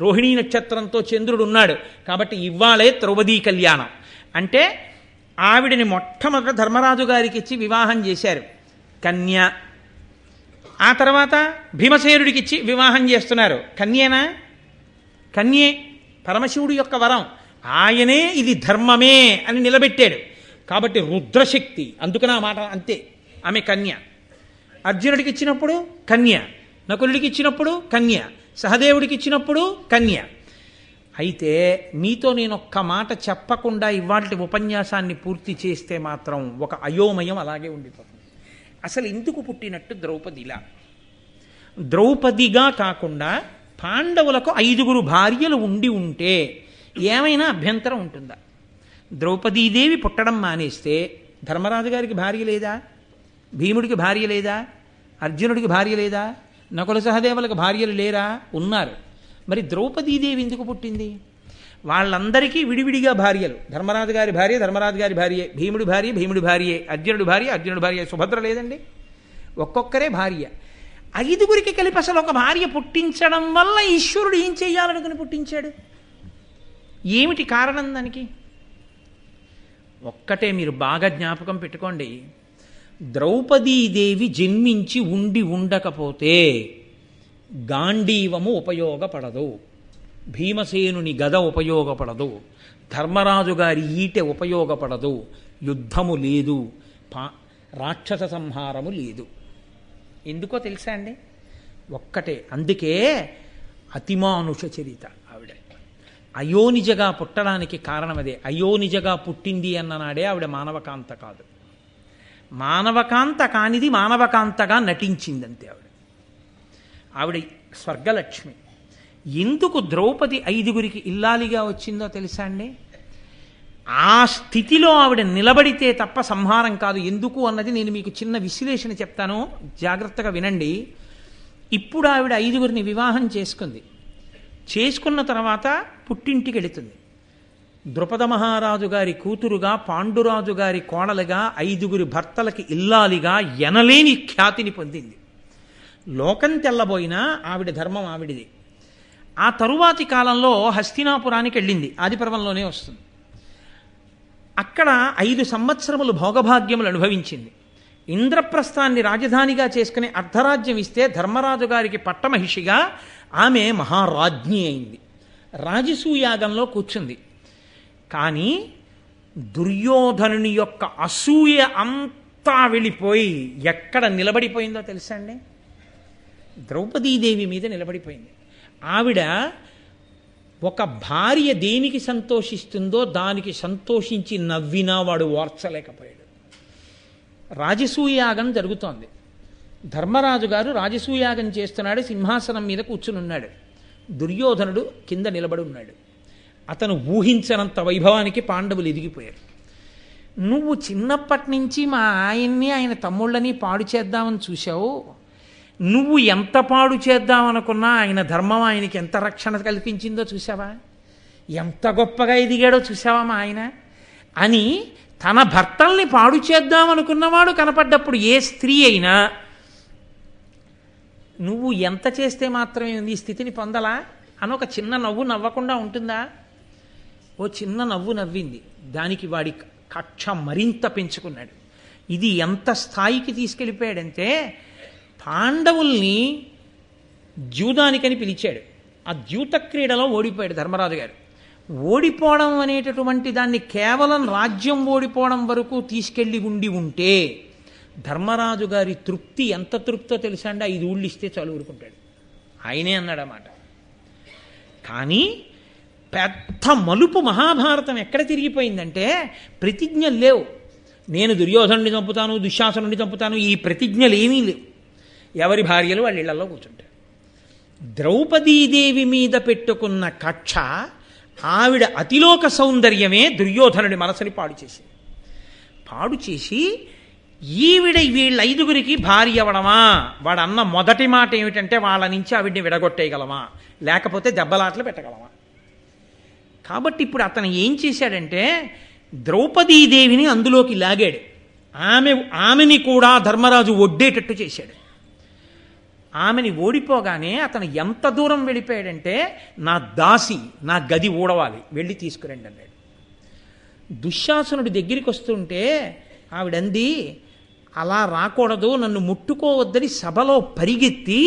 రోహిణీ నక్షత్రంతో చంద్రుడు ఉన్నాడు కాబట్టి ఇవ్వాలే ద్రౌపదీ కళ్యాణం. అంటే ఆవిడని మొట్టమొదట ధర్మరాజు గారికి ఇచ్చి వివాహం చేశారు, కన్య. ఆ తర్వాత భీమసేనుడికి ఇచ్చి వివాహం చేస్తున్నారు, కన్యేనా? కన్యే, పరమశివుడి యొక్క వరం. ఆయనే ఇది ధర్మమే అని నిలబెట్టాడు కాబట్టి రుద్రశక్తి, అందుకని ఆ మాట అంతే, ఆమె కన్య. అర్జునుడికి ఇచ్చినప్పుడు కన్య, నకులుడికి ఇచ్చినప్పుడు కన్య, సహదేవుడికి ఇచ్చినప్పుడు కన్య. అయితే మీతో నేను ఒక్క మాట చెప్పకుండా ఇవాళ ఉపన్యాసాన్ని పూర్తి చేస్తే మాత్రం ఒక అయోమయం అలాగే ఉండిపోతుంది. అసలు ఎందుకు పుట్టినట్టు ద్రౌపదిలా? ద్రౌపదిగా కాకుండా పాండవులకు 5గురు భార్యలు ఉండి ఉంటే ఏమైనా అభ్యంతరం ఉంటుందా? ద్రౌపదీదేవి పుట్టడం మానేస్తే ధర్మరాజు గారికి భార్య లేదా? భీముడికి భార్య లేదా? అర్జునుడికి భార్య లేదా? నకుల సహదేవులకు భార్యలు లేరా? ఉన్నారు. మరి ద్రౌపదీదేవి ఎందుకు పుట్టింది? వాళ్ళందరికీ విడివిడిగా భార్యలు. ధర్మరాజు గారి భార్య ధర్మరాజు గారి భార్యే, భీముడి భార్య భీముడి భార్యే, అర్జునుడి భార్య అర్జునుడి భార్య. సుభద్ర లేదండి, ఒక్కొక్కరే భార్య. 5గురికి కలిపి అసలు ఒక భార్య పుట్టించడం వల్ల ఈశ్వరుడు ఏం చెయ్యాలనుకుని పుట్టించాడు? ఏమిటి కారణం దానికి? ఒక్కటే మీరు బాగా జ్ఞాపకం పెట్టుకోండి. ద్రౌపదీదేవి జన్మించి ఉండి ఉండకపోతే గాంధీవము ఉపయోగపడదు, భీమసేనుని గద ఉపయోగపడదు, ధర్మరాజు గారి ఈటె ఉపయోగపడదు, యుద్ధము లేదు, రాక్షస సంహారము లేదు. ఎందుకో తెలుసా అండి? ఒక్కటే. అందుకే అతిమానుష చరిత ఆవిడ. అయోనిజగా పుట్టడానికి కారణం అదే. అయోనిజగా పుట్టింది అన్ననాడే ఆవిడ మానవకాంత కాదు. మానవకాంత కానిది మానవకాంతగా నటించిందంతే ఆవిడ. ఆవిడ స్వర్గలక్ష్మి. ఎందుకు ద్రౌపది 5గురికి ఇల్లాలిగా వచ్చిందో తెలుసా అండి? ఆ స్థితిలో ఆవిడ నిలబడితే తప్ప సంహారం కాదు. ఎందుకు అన్నది నేను మీకు చిన్న విశ్లేషణ చెప్తాను, జాగ్రత్తగా వినండి. ఇప్పుడు ఆవిడ 5గురిని వివాహం చేసుకుంది. చేసుకున్న తర్వాత పుట్టింటికి వెళుతుంది. ద్రుపద మహారాజు గారి కూతురుగా, పాండురాజు గారి కోడలుగా, 5గురి భర్తలకి ఇల్లాలిగా ఎనలేని ఖ్యాతిని పొందింది. లోకం తెల్లబోయినా ఆవిడ ధర్మం ఆవిడిది. ఆ తరువాతి కాలంలో హస్తినాపురానికి వెళ్ళింది. ఆదిపర్వంలోనే వస్తుంది. అక్కడ 5 సంవత్సరములు భోగభాగ్యములు అనుభవించింది. ఇంద్రప్రస్థాన్ని రాజధానిగా చేసుకుని అర్ధరాజ్యం ఇస్తే ధర్మరాజు గారికి పట్టమహిషిగా ఆమె మహారాజ్ఞి అయింది. రాజసూయాగంలో కూర్చుంది. కానీ దుర్యోధనుని యొక్క అసూయ అంతా వెళ్ళిపోయి ఎక్కడ నిలబడిపోయిందో తెలుసా అండి? ద్రౌపదీదేవి మీద నిలబడిపోయింది. ఆవిడ ఒక భార్య దేనికి సంతోషిస్తుందో దానికి సంతోషించి నవ్వినా వాడు ఓర్చలేకపోయాడు. రాజసూయాగం జరుగుతోంది. ధర్మరాజు గారు రాజసూయాగం చేస్తున్నాడు. సింహాసనం మీద కూర్చునున్నాడు. దుర్యోధనుడు కింద నిలబడి ఉన్నాడు. అతను ఊహించనంత వైభవానికి పాండవులు ఎదిగిపోయారు. నువ్వు చిన్నప్పటి నుంచి మా ఆయన్ని ఆయన తమ్ముళ్ళని పాడు చేద్దామని చూశావు. నువ్వు ఎంత పాడు చేద్దామనుకున్నా ఆయన ధర్మం ఆయనకి ఎంత రక్షణ కల్పించిందో చూసావా? ఎంత గొప్పగా ఎదిగాడో చూసావా మా ఆయన అని తన భర్తల్ని పాడు చేద్దామనుకున్నవాడు కనపడ్డప్పుడు ఏ స్త్రీ అయినా నువ్వు ఎంత చేస్తే మాత్రమే ఈ స్థితిని పొందలా అని ఒక చిన్న నవ్వు నవ్వకుండా ఉంటుందా? ఓ చిన్న నవ్వు నవ్వింది. దానికి వాడి కక్ష మరింత పెంచుకున్నాడు. ఇది ఎంత స్థాయికి తీసుకెళ్ళిపోయాడంటే పాండవుల్ని ద్యూతానికని పిలిచాడు. ఆ ద్యూత క్రీడలో ఓడిపోయాడు ధర్మరాజు గారు. ఓడిపోవడం అనేటటువంటి దాన్ని కేవలం రాజ్యం ఓడిపోవడం వరకు తీసుకెళ్ళి ఉంటే ధర్మరాజు గారి తృప్తి ఎంత తృప్తో తెలుసా అండి? 5 ఊళ్ళు ఇస్తే చాలు ఊరుకుంటాడు. ఆయనే అన్నాడన్నమాట. కానీ పెద్ద మలుపు మహాభారతం ఎక్కడ తిరిగిపోయిందంటే ప్రతిజ్ఞలు లేవు. నేను దుర్యోధనుడిని చంపుతాను, దుశ్శాసనుడిని చంపుతాను, ఈ ప్రతిజ్ఞలు ఏమీ లేవు. ఎవరి భార్యలు వాళ్ళ ఇళ్లలో కూర్చుంటారు. ద్రౌపదీదేవి మీద పెట్టుకున్న కక్ష, ఆవిడ అతిలోక సౌందర్యమే దుర్యోధనుడి మనసుని పాడు చేసి ఈవిడ వీళ్ళ 5గురికి భార్య అవడమా? వాడు అన్న మొదటి మాట ఏమిటంటే వాళ్ళ నుంచి ఆవిడ్ని విడగొట్టేయగలమా, లేకపోతే దెబ్బలాటలు పెట్టగలమా? కాబట్టి ఇప్పుడు అతను ఏం చేశాడంటే ద్రౌపదీదేవిని అందులోకి లాగాడు. ఆమెని కూడా ధర్మరాజు ఒడ్డేటట్టు చేశాడు. ఆమెని ఓడిపోగానే అతను ఎంత దూరం వెళ్ళిపోయాడంటే నా దాసి, నా గది ఊడవాలి, వెళ్ళి తీసుకురండి అన్నాడు. దుశ్శాసనుడి దగ్గరికి వస్తుంటే ఆవిడంది, అలా రాకూడదు, నన్ను ముట్టుకోవద్దని సభలో పరిగెత్తి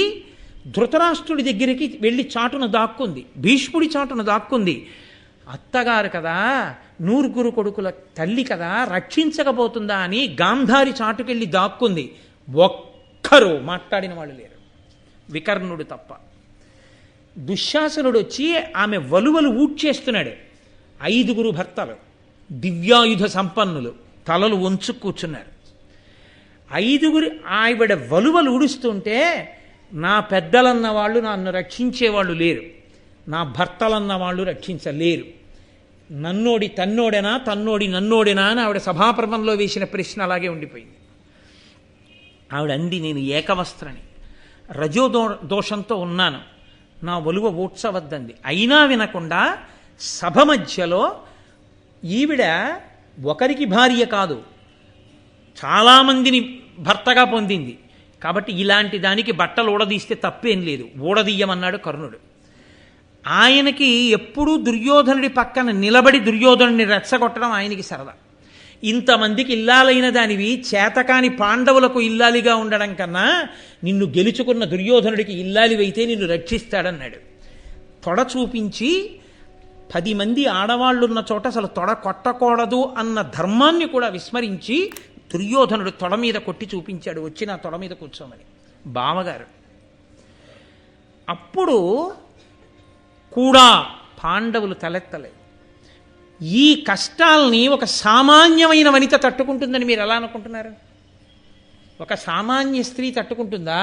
ధృతరాష్ట్రుడి దగ్గరికి వెళ్ళి చాటున దాక్కుంది. భీష్ముడి చాటున దాక్కుంది. అత్తగారు కదా, 9 కొడుకుల తల్లి కదా, రక్షించకపోతుందా అని గాంధారి చాటుకెళ్ళి దాక్కుంది. ఒక్కరూ మాట్లాడిన వాళ్ళు లేరు, వికర్ణుడు తప్ప. దుశ్శాసనుడు వచ్చి ఆమె వలువలు ఊడ్చేస్తున్నాడు. 5 భర్తలు దివ్యాయుధ సంపన్నులు తలలు వంచు కూర్చున్నారు. 5 ఆవిడ వలువలు ఊడుస్తుంటే నా పెద్దలన్న వాళ్ళు నన్ను రక్షించేవాళ్ళు లేరు, నా భర్తలన్న వాళ్ళు రక్షించలేరు, నన్నోడి తన్నోడెనా, తన్నోడి నన్నోడెనా అని ఆవిడ సభాపర్వంలో వేసిన ప్రశ్న అలాగే ఉండిపోయింది. ఆవిడ అంది, నేను ఏకవస్త్రని, రజోదోషంతో ఉన్నాను, నా ఒలువ ఊడ్చవద్దంది. అయినా వినకుండా సభ మధ్యలో ఈవిడ ఒకరికి భార్య కాదు, చాలామందిని భర్తగా పొందింది. కాబట్టి ఇలాంటి దానికి బట్టలు ఊడదీస్తే తప్పేం లేదు, ఊడదీయమన్నాడు కర్ణుడు. ఆయనకి ఎప్పుడూ దుర్యోధనుడి పక్కన నిలబడి దుర్యోధనుడిని రెచ్చగొట్టడం ఆయనకి సరదా. ఇంతమందికి ఇల్లాలైన దానివి చేతకాని పాండవులకు ఇల్లాలిగా ఉండడం కన్నా నిన్ను గెలుచుకున్న దుర్యోధనుడికి ఇల్లాలివైతే నిన్ను రక్షిస్తాడన్నాడు. తొడ చూపించి 10 మంది ఆడవాళ్ళున్న చోట అసలు తొడ కొట్టకూడదు అన్న ధర్మాన్ని కూడా విస్మరించి దుర్యోధనుడు తొడ మీద కొట్టి చూపించాడు, వచ్చి నా తొడ మీద కూర్చోమని బావగారు. అప్పుడు కూడా పాండవులు తలెత్తలేదు. ఈ కష్టాల్ని ఒక సామాన్యమైన వనిత తట్టుకుంటుందని మీరు ఎలా అనుకుంటున్నారు? ఒక సామాన్య స్త్రీ తట్టుకుంటుందా?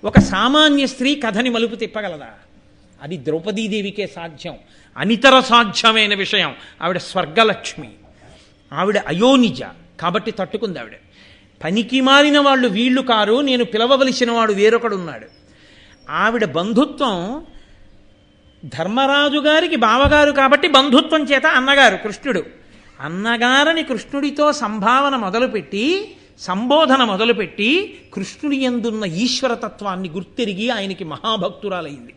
ఒక సామాన్య స్త్రీ కథని మలుపు తిప్పగలదా? అది ద్రౌపదీదేవికే సాధ్యం, అనితర సాధ్యమైన విషయం. ఆవిడ స్వర్గలక్ష్మి, ఆవిడ అయోనిజ, కాబట్టి తట్టుకుంది ఆవిడ. పనికి మారిన వాళ్ళు వీళ్ళు కారు, నేను పిలవవలసిన వాడు వేరొకడు ఉన్నాడు. ఆవిడ బంధుత్వం ధర్మరాజు గారికి బావగారు కాబట్టి బంధుత్వం చేత అన్నగారు కృష్ణుడు. అన్నగారని కృష్ణుడితో సంబోధన మొదలుపెట్టి కృష్ణుడి యందున్న ఈశ్వరతత్వాన్ని గుర్తెరిగి ఆయనకి మహాభక్తురాలైంది.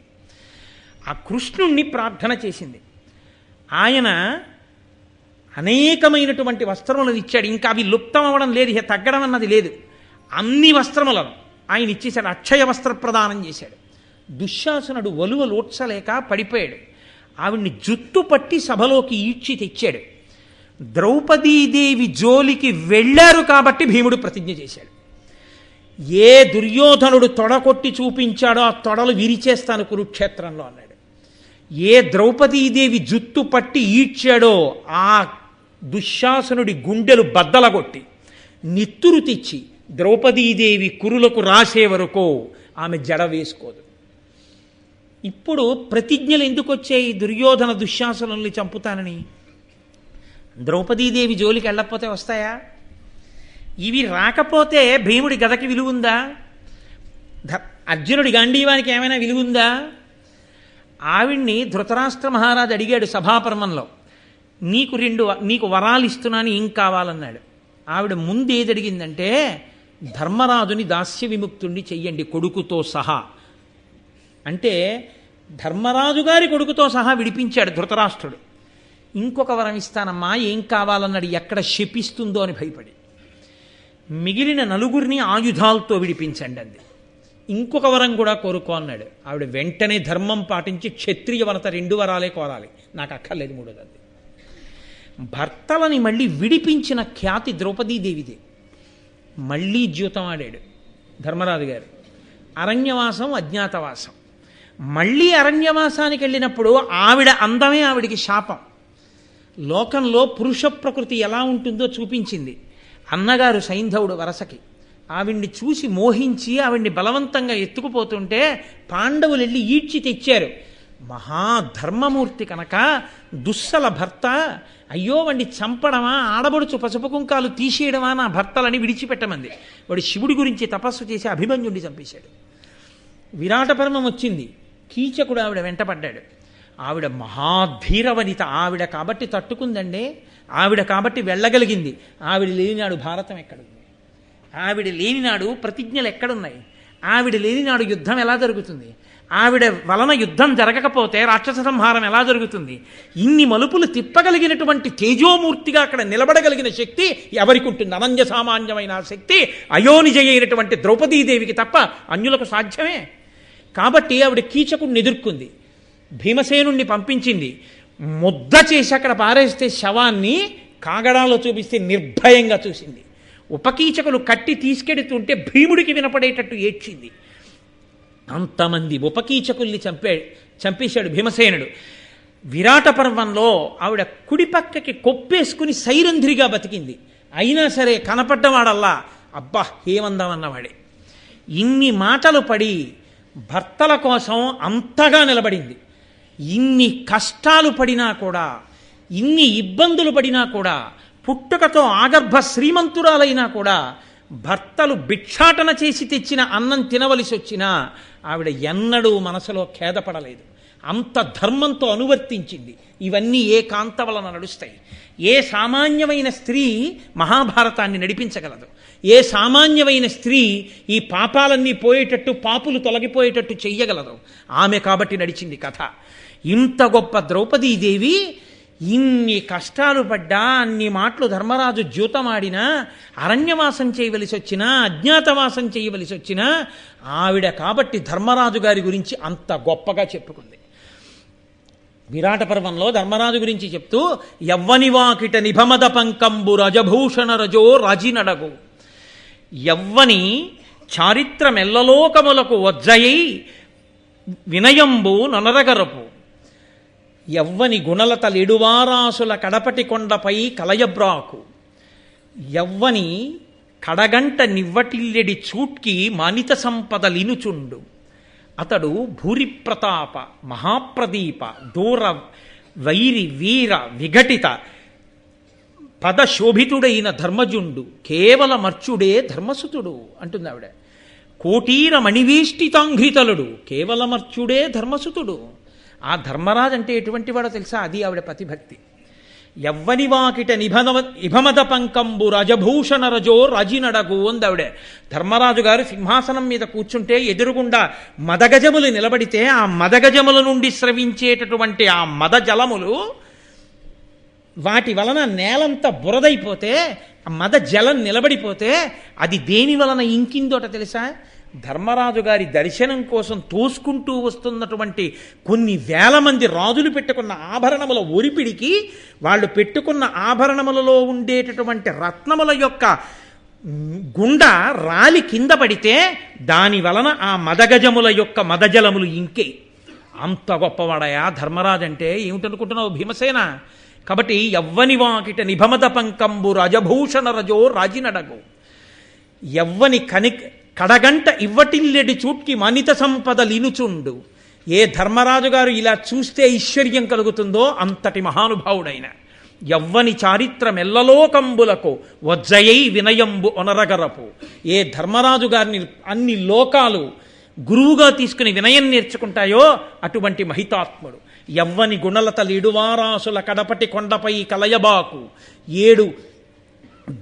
ఆ కృష్ణుణ్ణి ప్రార్థన చేసింది. ఆయన అనేకమైనటువంటి వస్త్రములను ఇచ్చాడు. ఇంకా అవి లుప్తం అవ్వడం లేదు, ఇక తగ్గడం అన్నది లేదు. అన్ని వస్త్రములను ఆయన ఇచ్చేశాడు. అక్షయ వస్త్ర ప్రదానం చేశాడు. దుశ్శాసనుడు ఒలువలోడ్చలేక పడిపోయాడు. ఆవిడ్ని జుత్తు పట్టి సభలోకి ఈడ్చి తెచ్చాడు. ద్రౌపదీదేవి జోలికి వెళ్ళారు కాబట్టి భీముడు ప్రతిజ్ఞ చేశాడు. ఏ దుర్యోధనుడు తొడకొట్టి చూపించాడో ఆ తొడలు విరిచేస్తాను కురుక్షేత్రంలో అన్నాడు. ఏ ద్రౌపదీదేవి జుత్తు పట్టి ఈడ్చాడో ఆ దుశ్శాసనుడి గుండెలు బద్దలగొట్టి నిత్తురు తెచ్చి ద్రౌపదీదేవి కురులకు రాసే వరకు ఆమె జడ వేసుకోదు. ఇప్పుడు ప్రతిజ్ఞలు ఎందుకు వచ్చాయి? దుర్యోధన దుశ్శాసనుల్ని చంపుతానని. ద్రౌపదీదేవి జోలికి వెళ్ళకపోతే వస్తాయా? ఇవి రాకపోతే భీముడి గదకి విలువుందా? అర్జునుడి గాంధీవానికి ఏమైనా విలువుందా? ఆవిడ్ని ధృతరాష్ట్ర మహారాజు అడిగాడు సభాపర్వంలో, నీకు వరాలు ఇస్తున్నాను, ఏం కావాలన్నాడు. ఆవిడ ముందు ఏది అడిగిందంటే, ధర్మరాజుని దాస్య విముక్తుణ్ణి చెయ్యండి కొడుకుతో సహా. అంటే ధర్మరాజు గారి కొడుకుతో సహా విడిపించాడు ధృతరాష్ట్రుడు. ఇంకొక వరం ఇస్తానమ్మా, ఏం కావాలన్నాడు. ఎక్కడ శపిస్తుందో అని భయపడి. మిగిలిన నలుగురిని ఆయుధాలతో విడిపించండి అంది. ఇంకొక వరం కూడా కోరుకో అన్నాడు. ఆవిడ వెంటనే ధర్మం పాటించి క్షత్రియ వనత 2 వరాలే కోరాలి, నాకు అక్కర్లేదు మూడోది అంది. భర్తలని మళ్ళీ విడిపించిన ఖ్యాతి ద్రౌపదీదేవిదే. మళ్ళీ ద్యూతం ఆడాడు ధర్మరాజు గారు. అరణ్యవాసం, అజ్ఞాతవాసం. మళ్ళీ అరణ్యవాసానికి వెళ్ళినప్పుడు ఆవిడ అందమే ఆవిడికి శాపం. లోకంలో పురుష ప్రకృతి ఎలా ఉంటుందో చూపించింది. అన్నగారు సైంధవుడు వరసకి ఆవిడ్ని చూసి మోహించి ఆవిడ్ని బలవంతంగా ఎత్తుకుపోతుంటే పాండవులు వెళ్ళి ఈడ్చి తెచ్చారు. మహాధర్మమూర్తి కనుక దుస్సల భర్త, అయ్యో వాడిని చంపడమా, ఆడబడుచు పసుపు కుంకాలు తీసేయడమా నా భర్తలని విడిచిపెట్టమంది. వాడు శివుడి గురించి తపస్సు చేసి అభిమన్యుడిని చంపేశాడు. విరాట పర్వం వచ్చింది, కీచకుడు ఆవిడ వెంటపడ్డాడు. ఆవిడ మహాధీరవనిత, ఆవిడ కాబట్టి తట్టుకుందండి. ఆవిడ కాబట్టి వెళ్ళగలిగింది. ఆవిడ లేనినాడు భారతం ఎక్కడుంది? ఆవిడ లేనినాడు ప్రతిజ్ఞలు ఎక్కడున్నాయి? ఆవిడ లేనినాడు యుద్ధం ఎలా జరుగుతుంది? ఆవిడ వలన యుద్ధం జరగకపోతే రాక్షస సంహారం ఎలా జరుగుతుంది? ఇన్ని మలుపులు తిప్పగలిగినటువంటి తేజోమూర్తిగా అక్కడ నిలబడగలిగిన శక్తి ఎవరికి ఉంటుంది? అనన్య సామాన్యమైన శక్తి అయోనిజ అయినటువంటి ద్రౌపదీదేవికి తప్ప అన్యులకు సాధ్యమే. కాబట్టి ఆవిడ కీచకుడిని ఎదుర్కొంది. భీమసేనుణ్ణి పంపించింది. ముద్ద చేసి అక్కడ పారేస్తే శవాన్ని కాగడాలో చూపిస్తే నిర్భయంగా చూసింది. ఉపకీచకులు కట్టి తీసుకెడుతుంటే భీముడికి వినపడేటట్టు ఏడ్చింది. అంతమంది ఉపకీచకుల్ని చంపేశాడు భీమసేనుడు. విరాట పర్వంలో ఆవిడ కుడి పక్కకి కొప్పేసుకుని సైరంధ్రిగా బతికింది. అయినా సరే కనపడ్డవాడల్లా అబ్బా ఏమందామన్నవాడే. ఇన్ని మాటలు పడి భర్తల కోసం అంతగా నిలబడింది. ఇన్ని కష్టాలు పడినా కూడా, ఇన్ని ఇబ్బందులు పడినా కూడా, పుట్టుకతో ఆగర్భ శ్రీమంతురాలైనా కూడా భర్తలు భిక్షాటన చేసి తెచ్చిన అన్నం తినవలసి వచ్చినా ఆవిడ ఎన్నడూ మనసులో ఖేదపడలేదు. అంత ధర్మంతో అనువర్తించింది. ఇవన్నీ ఏ కాంత వలన నడుస్తాయి? ఏ సామాన్యమైన స్త్రీ మహాభారతాన్ని నడిపించగలదు? ఏ సామాన్యమైన స్త్రీ ఈ పాపాలన్నీ పోయేటట్టు, పాపులు తొలగిపోయేటట్టు చెయ్యగలదు? ఆమె కాబట్టి నడిచింది కథ. ఇంత గొప్ప ద్రౌపదీదేవి ఇన్ని కష్టాలు పడ్డా, అన్ని మాటలు ధర్మరాజు ద్యూతమాడినా, అరణ్యవాసం చేయవలసి వచ్చినా, అజ్ఞాతవాసం చేయవలసి వచ్చినా ఆవిడ కాబట్టి ధర్మరాజు గారి గురించి అంత గొప్పగా చెప్పుకుంది. విరాట పర్వంలో ధర్మరాజు గురించి చెప్తూ, యవ్వనివాకిట నిభమద పంకంబు రజభూషణ రజో రాజినడగు, యవ్వని చారిత్రమెల్లలోకములకు వజ్జయై వినయంబు నొనరగరపు, ఎవ్వని గుణలత లెడువారాసుల కడపటి కొండపై కలయబ్రాకు ఎవ్వని కడగంట నివ్వటిల్లెడి చూట్కి మానిత సంపదలినుచుండు అతడు భూరిప్రతాప మహాప్రదీప దూర వైరి వీర విఘటిత పదశోభితుడైన ధర్మజుండు కేవలమర్చుడే ధర్మసుతుడు అంటుంది ఆవిడ. కోటీర మణివేష్టితాంఘ్రితలుడు కేవలమర్చుడే ధర్మసుతుడు. ఆ ధర్మరాజు అంటే ఎటువంటి వాడో తెలుసా? అది ఆవిడ పతిభక్తి. ఎవ్వని వాకిట ఇభమద పంకంబు రజభూషణ రజో రాజినడగు అందావిడ. ధర్మరాజు గారు సింహాసనం మీద కూర్చుంటే ఎదురుగుండా మదగజములు నిలబడితే ఆ మదగజముల నుండి స్రవించేటటువంటి ఆ మద జలములు వాటి వలన నేలంతా బురదైపోతే ఆ మద జలం నిలబడిపోతే అది దేని వలన ఇంకిందోట తెలుసా? ధర్మరాజు గారి దర్శనం కోసం తోసుకుంటూ వస్తున్నటువంటి కొన్ని వేల మంది రాజులు పెట్టుకున్న ఆభరణముల ఒరిపిడికి వాళ్ళు పెట్టుకున్న ఆభరణములలో ఉండేటటువంటి రత్నముల యొక్క గుండ రాలి కింద పడితే దాని వలన ఆ మదగజముల యొక్క మదజలములు ఇంకే. అంత గొప్పవాడయా ధర్మరాజు అంటే. ఏమిటనుకుంటున్నావు భీమసేన? కాబట్టి ఎవ్వని వాకిట నిభమద పంకంబు రజభూషణ రజో రాజినడగు ఎవ్వని కడగంట ఇవ్వటిల్లెడి చూట్కి మనిత సంపదలినుచుండు. ఏ ధర్మరాజు గారు ఇలా చూస్తే ఐశ్వర్యం కలుగుతుందో అంతటి మహానుభావుడైన ఎవ్వని చారిత్రమెల్లలోకంబులకు వజ్జయై వినయంబు ఒనరగరపు. ఏ ధర్మరాజు గారిని అన్ని లోకాలు గురువుగా తీసుకుని వినయం నేర్చుకుంటాయో అటువంటి మహితాత్ముడు. ఎవ్వని గుణలత లీడువారాసుల కడపటి కొండపై కలయబాకు 7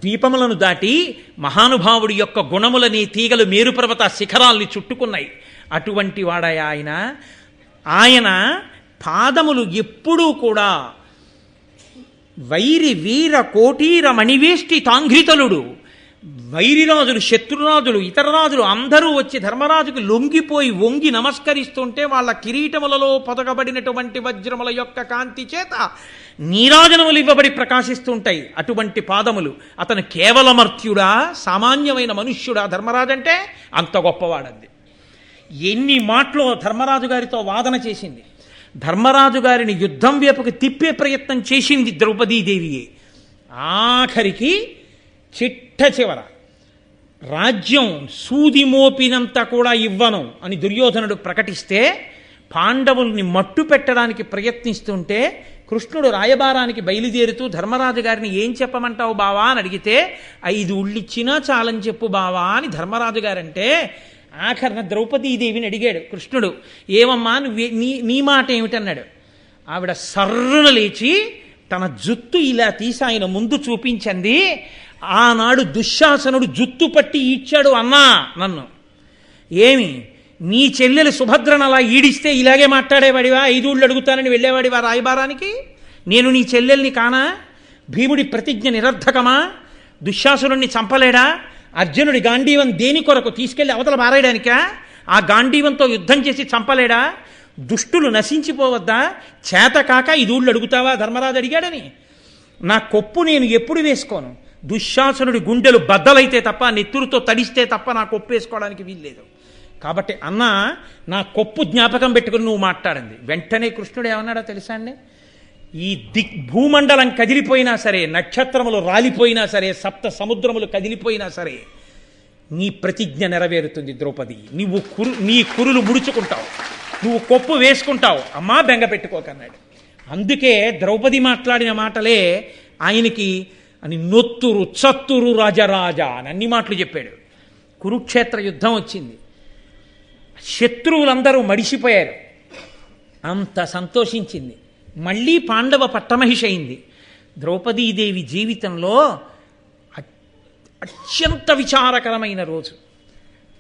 ద్వీపములను దాటి మహానుభావుడి యొక్క గుణములని తీగలు మేరుపర్వత శిఖరాల్ని చుట్టుకున్నాయి. అటువంటి వాడాయ ఆయన పాదములు ఎప్పుడూ కూడా వైరి వీర కోటీర మణివేష్టి తాంఘ్రితలుడు. వైరిరాజులు శత్రురాజులు ఇతర రాజులు అందరూ వచ్చి ధర్మరాజుకు లొంగిపోయి వంగి నమస్కరిస్తుంటే వాళ్ళ కిరీటములలో పొదగబడినటువంటి వజ్రముల యొక్క కాంతి చేత నీరాజనములు ఇవ్వబడి ప్రకాశిస్తుంటాయి. అటువంటి పాదములు. అతను కేవలమర్త్యుడా సామాన్యమైన మనుష్యుడా ధర్మరాజు అంటే? అంత గొప్పవాడంది. ఎన్ని మాటలు ధర్మరాజు గారితో వాదన చేసింది. ధర్మరాజు గారిని యుద్ధం వైపుకి తిప్పే ప్రయత్నం చేసింది ద్రౌపదీదేవియే. ఆఖరికి చిట్ట చివర రాజ్యం సూది మోపినంత కూడా ఇవ్వను అని దుర్యోధనుడు ప్రకటిస్తే పాండవుల్ని మట్టు పెట్టడానికి ప్రయత్నిస్తుంటే కృష్ణుడు రాయబారానికి బయలుదేరుతూ ధర్మరాజు గారిని ఏం చెప్పమంటావు బావా అని అడిగితే 5 ఉళ్ళిచ్చినా చాలని చెప్పు బావా అని ధర్మరాజు గారంటే ఆఖరణ ద్రౌపదీదేవిని అడిగాడు కృష్ణుడు. ఏమమ్మా నువ్వు నీ మాట ఏమిటన్నాడు. ఆవిడ సర్రున లేచి తన జుత్తు ఇలా తీసి ఆయన ముందు చూపించింది. ఆనాడు దుశ్శాసనుడు జుత్తు పట్టి ఇచ్చాడు అన్నా నన్ను. ఏమి నీ చెల్లెలు సుభద్రను అలా ఈడిస్తే ఇలాగే మాట్లాడేవాడివా? 5 ఊళ్ళు అడుగుతానని వెళ్ళేవాడివా రాయబారానికి? నేను నీ చెల్లెల్ని కానా? భీముడి ప్రతిజ్ఞ నిరర్ధకమా? దుశ్శాసనుడిని చంపలేడా? అర్జునుడి గాంధీవం దేని కొరకు తీసుకెళ్లి అవతల మారేయడానికా? ఆ గాంధీవంతో యుద్ధం చేసి చంపలేడా? దుష్టులు నశించిపోవద్దా? చేత కాక 5 ఊళ్ళు అడుగుతావా ధర్మరాజు అడిగాడని. నా కొప్పు నేను ఎప్పుడు వేసుకోను. దుశ్శాసనుడి గుండెలు బద్దలైతే తప్ప నెత్తురుతో తడిస్తే తప్ప నా కొప్పు వేసుకోవడానికి వీల్లేదు. కాబట్టి అన్న నా కొప్పు జ్ఞాపకం పెట్టుకుని నువ్వు మాట్లాడింది. వెంటనే కృష్ణుడు ఏమన్నాడో తెలుసా అండి? ఈ భూమండలం కదిలిపోయినా సరే, నక్షత్రములు రాలిపోయినా సరే, 7 సముద్రములు కదిలిపోయినా సరే నీ ప్రతిజ్ఞ నెరవేరుతుంది ద్రౌపది. నీ కురులు ముడుచుకుంటావు, నువ్వు కొప్పు వేసుకుంటావు. అమ్మా బెంగ పెట్టుకోకన్నాడు. అందుకే ద్రౌపది మాట్లాడిన మాటలే ఆయనకి అని నొత్తురు చత్తురు రాజరాజా అని అన్ని మాటలు చెప్పాడు. కురుక్షేత్ర యుద్ధం వచ్చింది. శత్రువులందరూ మడిసిపోయారు. అంత సంతోషించింది. మళ్ళీ పాండవ పట్టమహిషి అయింది. ద్రౌపదీదేవి జీవితంలో అత్యంత విచారకరమైన రోజు.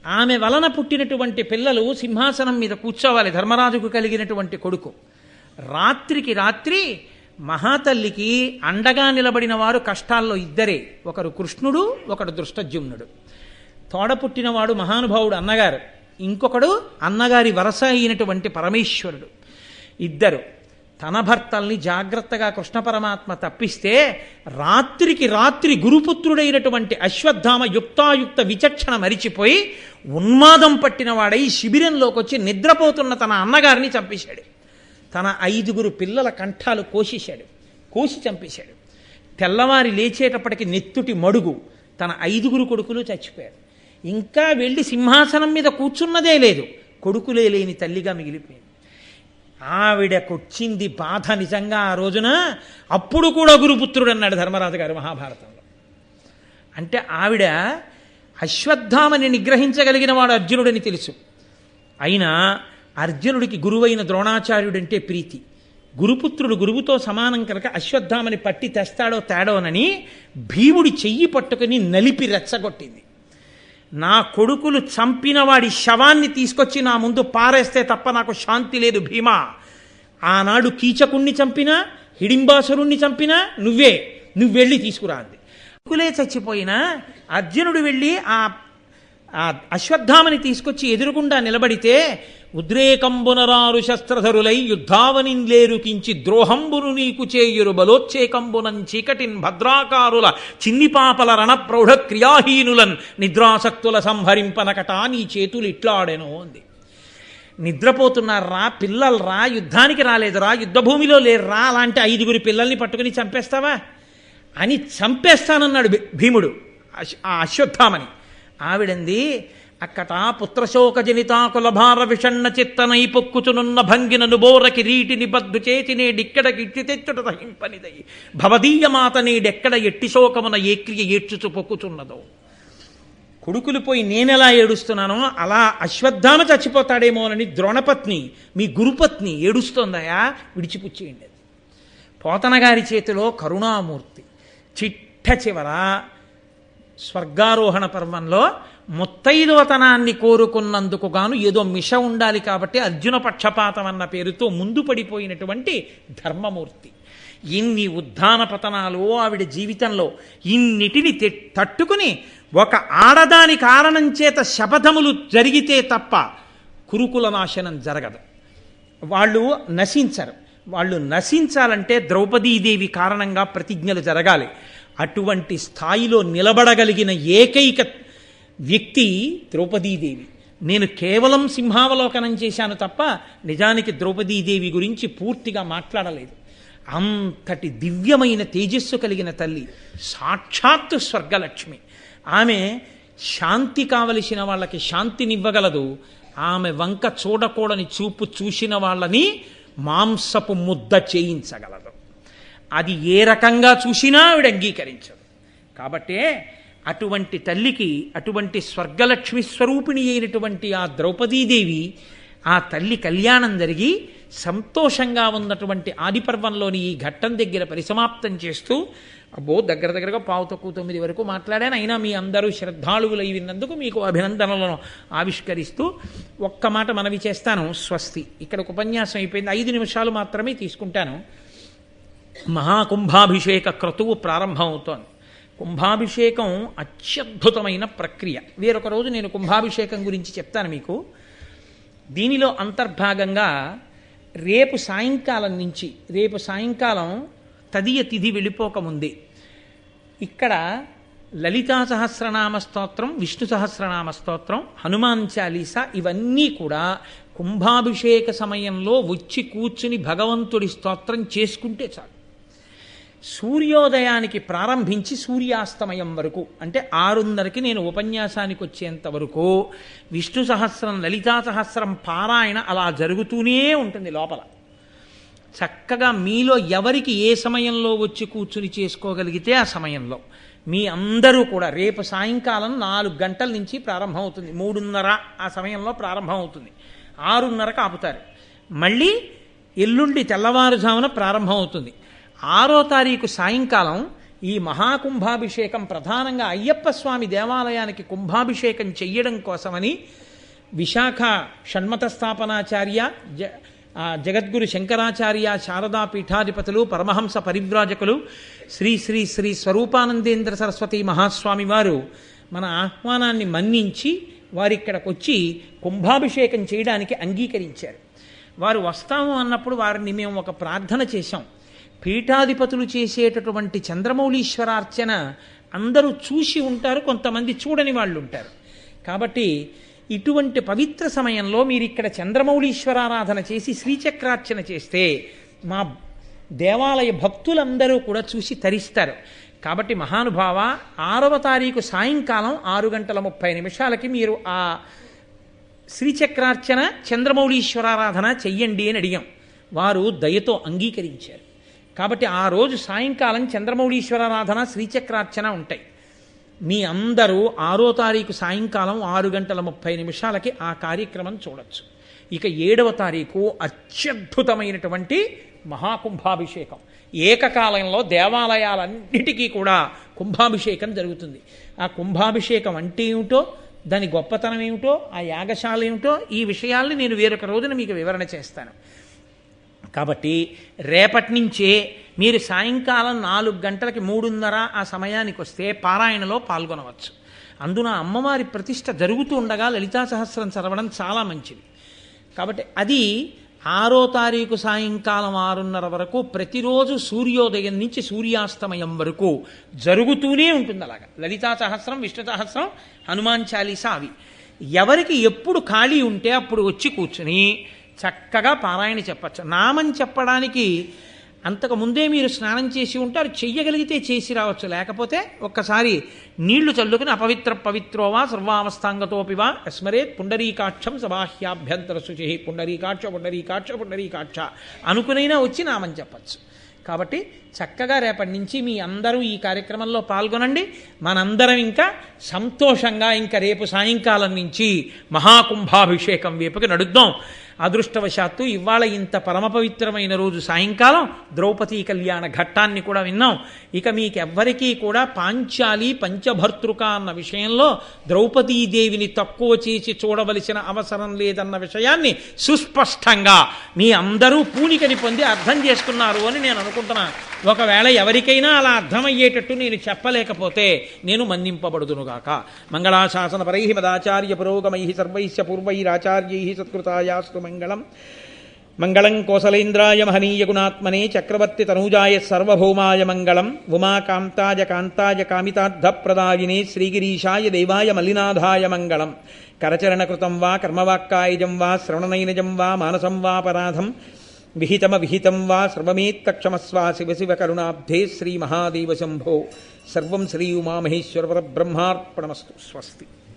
ఆమె వలన పుట్టినటువంటి పిల్లలు సింహాసనం మీద కూర్చోవాలి. ధర్మరాజుకు కలిగినటువంటి కొడుకు. రాత్రికి రాత్రి మహాతల్లికి అండగా నిలబడిన వారు కష్టాల్లో 2. ఒకరు కృష్ణుడు, ఒకడు దృష్టజ్యుమ్నుడు. తోడ పుట్టినవాడు మహానుభావుడు అన్నగారు, ఇంకొకడు అన్నగారి వరస అయినటువంటి పరమేశ్వరుడు. 2 తన భర్తల్ని జాగ్రత్తగా కృష్ణ పరమాత్మ తప్పిస్తే రాత్రికి రాత్రి గురుపుత్రుడైనటువంటి అశ్వత్థామ యుక్తాయుక్త విచక్షణ మరిచిపోయి ఉన్మాదం పట్టినవాడై శిబిరంలోకి వచ్చి నిద్రపోతున్న తన అన్నగారిని చంపేశాడు. తన 5 పిల్లల కంఠాలు కోసి చంపేశాడు. తెల్లవారి లేచేటప్పటికి నెత్తుటి మడుగు, తన 5 కొడుకులు చచ్చిపోయారు. ఇంకా వెళ్ళి సింహాసనం మీద కూర్చున్నదే లేదు, కొడుకులే లేని తల్లిగా మిగిలిపోయింది. ఆవిడకొచ్చింది బాధ నిజంగా ఆ రోజున. అప్పుడు కూడా గురుపుత్రుడు అన్నాడు ధర్మరాజు గారు మహాభారతంలో. అంటే ఆవిడ అశ్వత్థామని నిగ్రహించగలిగిన వాడు అర్జునుడని తెలుసు. అయినా అర్జునుడికి గురువైన ద్రోణాచార్యుడంటే ప్రీతి. గురుపుత్రుడు గురువుతో సమానం కనుక అశ్వత్థామని పట్టి తెస్తాడో తేడోనని భీముడి చెయ్యి పట్టుకుని నలిపి రెచ్చగొట్టింది. నా కొడుకులు చంపిన వాడి శవాన్ని తీసుకొచ్చి నా ముందు పారేస్తే తప్ప నాకు శాంతి లేదు భీమా. ఆనాడు కీచకుణ్ణి చంపినా, హిడింబాసురుణ్ణి చంపినా నువ్వు వెళ్ళి తీసుకురా అంది. కొడుకులే చచ్చిపోయినా అర్జునుడు వెళ్ళి ఆ అశ్వత్థామని తీసుకొచ్చి ఎదురుగుండా నిలబడితే, ఉద్రేకంబునరారు శస్త్రధరులై యుద్ధావనింలేరు కించి ద్రోహంబును నీకు చేయురు బలోచ్చేకంబునం చీకటిన్ భద్రాకారుల చిన్నిపాపల రణప్రౌఢ క్రియాహీనులన్ నిద్రాసక్తుల సంహరింపనకట నీ చేతులు ఇట్లాడెను అంది. నిద్రపోతున్నారా, పిల్లలరా, యుద్ధానికి రాలేదురా, యుద్ధభూమిలో లేరురా, అలాంటి 5 పిల్లల్ని పట్టుకుని చంపేస్తావా అని చంపేస్తానన్నాడు భీముడు ఆ అశ్వత్థామని. ఆవిడంది, అక్కట పుత్రశోక జనితాకుల భార విషణ్ణ చిత్తనై పొక్కుచునున్న భంగినను బోర కిరీటిని బద్దు చేతినే డిక్కడ గిట్టి తెచ్చుట సహింపనిదై భవదీయ మాత నేడెక్కడ ఎట్టి శోకమున ఏ క్రియ ఏడ్చుచు పొక్కుచున్నదో. కొడుకులు పోయి నేనెలా ఏడుస్తున్నానో అలా అశ్వత్థామ చచ్చిపోతాడేమోనని ద్రోణపత్ని, మీ గురుపత్ని ఏడుస్తోందయా, విడిచిపుచ్చేయండి. పోతనగారి చేతిలో కరుణామూర్తి. చిట్ట చివర స్వర్గారోహణ పర్వంలో ముత్తైదువతనాన్ని కోరుకున్నందుకు గాను ఏదో మిష ఉండాలి కాబట్టి అర్జున పక్షపాతం అన్న పేరుతో ముందు పడిపోయినటువంటి ధర్మమూర్తి. ఇన్ని ఉద్ధాన పతనాలు ఆవిడ జీవితంలో, ఇన్నిటిని తట్టుకుని ఒక ఆడదాని కారణం చేత శపథములు జరిగితే తప్ప కురుకుల నాశనం జరగదు. వాళ్ళు నశించరు. వాళ్ళు నశించాలంటే ద్రౌపదీదేవి కారణంగా ప్రతిజ్ఞలు జరగాలి. అటువంటి స్థాయిలో నిలబడగలిగిన ఏకైక వ్యక్తి ద్రౌపదీదేవి. నేను కేవలం సింహావలోకనం చేశాను తప్ప నిజానికి ద్రౌపదీదేవి గురించి పూర్తిగా మాట్లాడలేదు. అంతటి దివ్యమైన తేజస్సు కలిగిన తల్లి, సాక్షాత్తు స్వర్గలక్ష్మి. ఆమె శాంతి కావలసిన వాళ్ళకి శాంతినివ్వగలదు. ఆమె వంక చూడకూడని చూపు చూసిన వాళ్ళని మాంసపు ముద్ద చేయించగలదు. అది ఏ రకంగా చూసినా ఆవిడ అంగీకరించదు. కాబట్టే అటువంటి తల్లికి, అటువంటి స్వర్గలక్ష్మి స్వరూపిణి అయినటువంటి ఆ ద్రౌపదీదేవి, ఆ తల్లి కళ్యాణం జరిగి సంతోషంగా ఉన్నటువంటి ఆదిపర్వంలోని ఈ ఘట్టం దగ్గర పరిసమాప్తం చేస్తూ, దగ్గరగా 8:45 వరకు మాట్లాడాను. అయినా మీ అందరూ శ్రద్ధాళువులై విన్నందుకు మీకు అభినందనలను ఆవిష్కరిస్తూ ఒక్క మాట మనవి చేస్తాను. స్వస్తి. ఇక్కడ ఉపన్యాసం అయిపోయింది. 5 నిమిషాలు మాత్రమే తీసుకుంటాను. మహాకుంభాభిషేక క్రతువు ప్రారంభమవుతోంది. కుంభాభిషేకం అత్యద్భుతమైన ప్రక్రియ. వేరొక రోజు నేను కుంభాభిషేకం గురించి చెప్తాను మీకు. దీనిలో అంతర్భాగంగా రేపు సాయంకాలం తదియ తిథి వెళ్ళిపోకముందే ఇక్కడ లలితా సహస్రనామ స్తోత్రం, విష్ణు సహస్రనామ స్తోత్రం, హనుమాన్ చాలీసా ఇవన్నీ కూడా కుంభాభిషేక సమయంలో వచ్చి కూర్చుని భగవంతుడి స్తోత్రం చేసుకుంటే చాలు. సూర్యోదయానికి ప్రారంభించి సూర్యాస్తమయం వరకు, అంటే 6:30కి నేను ఉపన్యాసానికి వచ్చేంత వరకు విష్ణు సహస్రం, లలితా సహస్రం పారాయణ అలా జరుగుతూనే ఉంటుంది లోపల. చక్కగా మీలో ఎవరికి ఏ సమయంలో వచ్చి కూర్చుని చేసుకోగలిగితే ఆ సమయంలో మీ అందరూ కూడా రేపు సాయంకాలం 4 గంటల నుంచి ప్రారంభమవుతుంది. 3:30 ఆ సమయంలో ప్రారంభమవుతుంది. 6:30కి ఆపుతారు. మళ్ళీ ఎల్లుండి తెల్లవారుజామున ప్రారంభమవుతుంది. 6వ తారీఖు సాయంకాలం ఈ మహాకుంభాభిషేకం ప్రధానంగా అయ్యప్ప స్వామి దేవాలయానికి కుంభాభిషేకం చెయ్యడం కోసమని విశాఖ షణ్మత స్థాపనాచార్య, జగద్గురు శంకరాచార్య, శారదా పీఠాధిపతులు, పరమహంస పరివ్రాజకులు శ్రీ శ్రీ శ్రీ స్వరూపానందేంద్ర సరస్వతి మహాస్వామి వారు మన ఆహ్వానాన్ని మన్నించి వారిక్కడికి వచ్చి కుంభాభిషేకం చేయడానికి అంగీకరించారు. వారు వస్తాము అన్నప్పుడు వారిని మేము ఒక ప్రార్థన చేశాం. పీఠాధిపతులు చేసేటటువంటి చంద్రమౌళీశ్వరార్చన అందరూ చూసి ఉంటారు, కొంతమంది చూడని వాళ్ళు ఉంటారు. కాబట్టి ఇటువంటి పవిత్ర సమయంలో మీరు ఇక్కడ చంద్రమౌళీశ్వరారాధన చేసి శ్రీచక్రార్చన చేస్తే మా దేవాలయ భక్తులందరూ కూడా చూసి తరిస్తారు. కాబట్టి మహానుభావ 6వ తారీఖు సాయంకాలం 6:30 మీరు ఆ శ్రీచక్రార్చన చంద్రమౌళీశ్వరారాధన చెయ్యండి అని అడిగాం. వారు దయతో అంగీకరించారు. కాబట్టి ఆ రోజు సాయంకాలం చంద్రమౌళీశ్వరారాధన శ్రీచక్రార్చన ఉంటాయి. మీ అందరూ 6వ తారీఖు సాయంకాలం 6:30 ఆ కార్యక్రమం చూడొచ్చు. ఇక 7వ తారీఖు అత్యద్భుతమైనటువంటి మహాకుంభాభిషేకం. ఏకకాలంలో దేవాలయాలన్నిటికీ కూడా కుంభాభిషేకం జరుగుతుంది. ఆ కుంభాభిషేకం అంటే ఏమిటో, దాని గొప్పతనం ఏమిటో, ఆ యాగశాల ఏమిటో, ఈ విషయాల్ని నేను వేరొక రోజున మీకు వివరణ చేస్తాను. కాబట్టి రేపటి నుంచే మీరు సాయంకాలం 4 గంటలకి 3:30 ఆ సమయానికి వస్తే పారాయణలో పాల్గొనవచ్చు. అందున అమ్మవారి ప్రతిష్ఠ జరుగుతూ ఉండగా లలితా సహస్రం చదవడం చాలా మంచిది. కాబట్టి అది 6వ తారీఖు సాయంకాలం 6:30 వరకు ప్రతిరోజు సూర్యోదయం నుంచి సూర్యాస్తమయం వరకు జరుగుతూనే ఉంటుంది. అలాగా లలితా సహస్రం, విష్ణు సహస్రం, హనుమాన్ చాలీసా అవి ఎవరికి ఎప్పుడు ఖాళీ ఉంటే అప్పుడు వచ్చి కూర్చుని చక్కగా పారాయణ చెప్పచ్చు. నామం చెప్పడానికి అంతకు ముందే మీరు స్నానం చేసి ఉంటారు, చెయ్యగలిగితే చేసి రావచ్చు. లేకపోతే ఒక్కసారి నీళ్లు చల్లుకుని పవిత్రోవా సర్వావస్థాంగతోపివా స్మరేత్ పుండరీకాక్షం సబాహ్యాభ్యంతర శుచి పుండరీకాక్ష పుండరీకాక్ష పుండరీకాక్ష అనుకునైనా వచ్చి నామం చెప్పచ్చు. కాబట్టి చక్కగా రేపటి నుంచి మీ అందరూ ఈ కార్యక్రమంలో పాల్గొనండి. మనందరం ఇంకా సంతోషంగా ఇంకా రేపు సాయంకాలం నుంచి మహాకుంభాభిషేకం వైపుకి నడుద్దాం. అదృష్టవశాత్తు ఇవాళ ఇంత పరమ పవిత్రమైన రోజు సాయంకాలం ద్రౌపదీ కళ్యాణ ఘట్టాన్ని కూడా విన్నాం. ఇక మీకెవ్వరికీ కూడా పాంచాలి పంచభర్తృక అన్న విషయంలో ద్రౌపదీదేవిని తక్కువ చేసి చూడవలసిన అవసరం లేదన్న విషయాన్ని సుస్పష్టంగా మీ అందరూ పూనికని పొంది అర్థం చేసుకున్నారు అని నేను అనుకుంటున్నాను. ఒకవేళ ఎవరికైనా అలా అర్థమయ్యేటట్టు నేను చెప్పలేకపోతే నేను మన్నింపబడుదునుగాక. మంగళాశాసన పరై మదాచార్య పురోగమై సర్వైశ్చ పూర్వైరాచార్యై సత్కృతాయాస్తు మంగళం. మంగళం కోసలేంద్రాయ మహనీయ గుణాత్మనే చక్రవర్తి తనూజాయ సర్వభౌమాయ మంగళం. ఉమాకాంతాయ కాంతాయ కామితార్థప్రదాయినే శ్రీగిరీశాయ దేవాయ మల్లినాథాయ మంగళం. కరచరణకృతం వా కర్మవాక్కాయజం వా శ్రవణనైనజం వా మానసం వాపరాధం విహితం వా సర్వమేత్తక్షమస్వా శివ శివ కరుణాబ్ధే శ్రీ మహాదేవ శంభో. సర్వం శ్రీ ఉమామహేశ్వర పరబ్రహ్మార్పణమస్తు. స్వస్తి.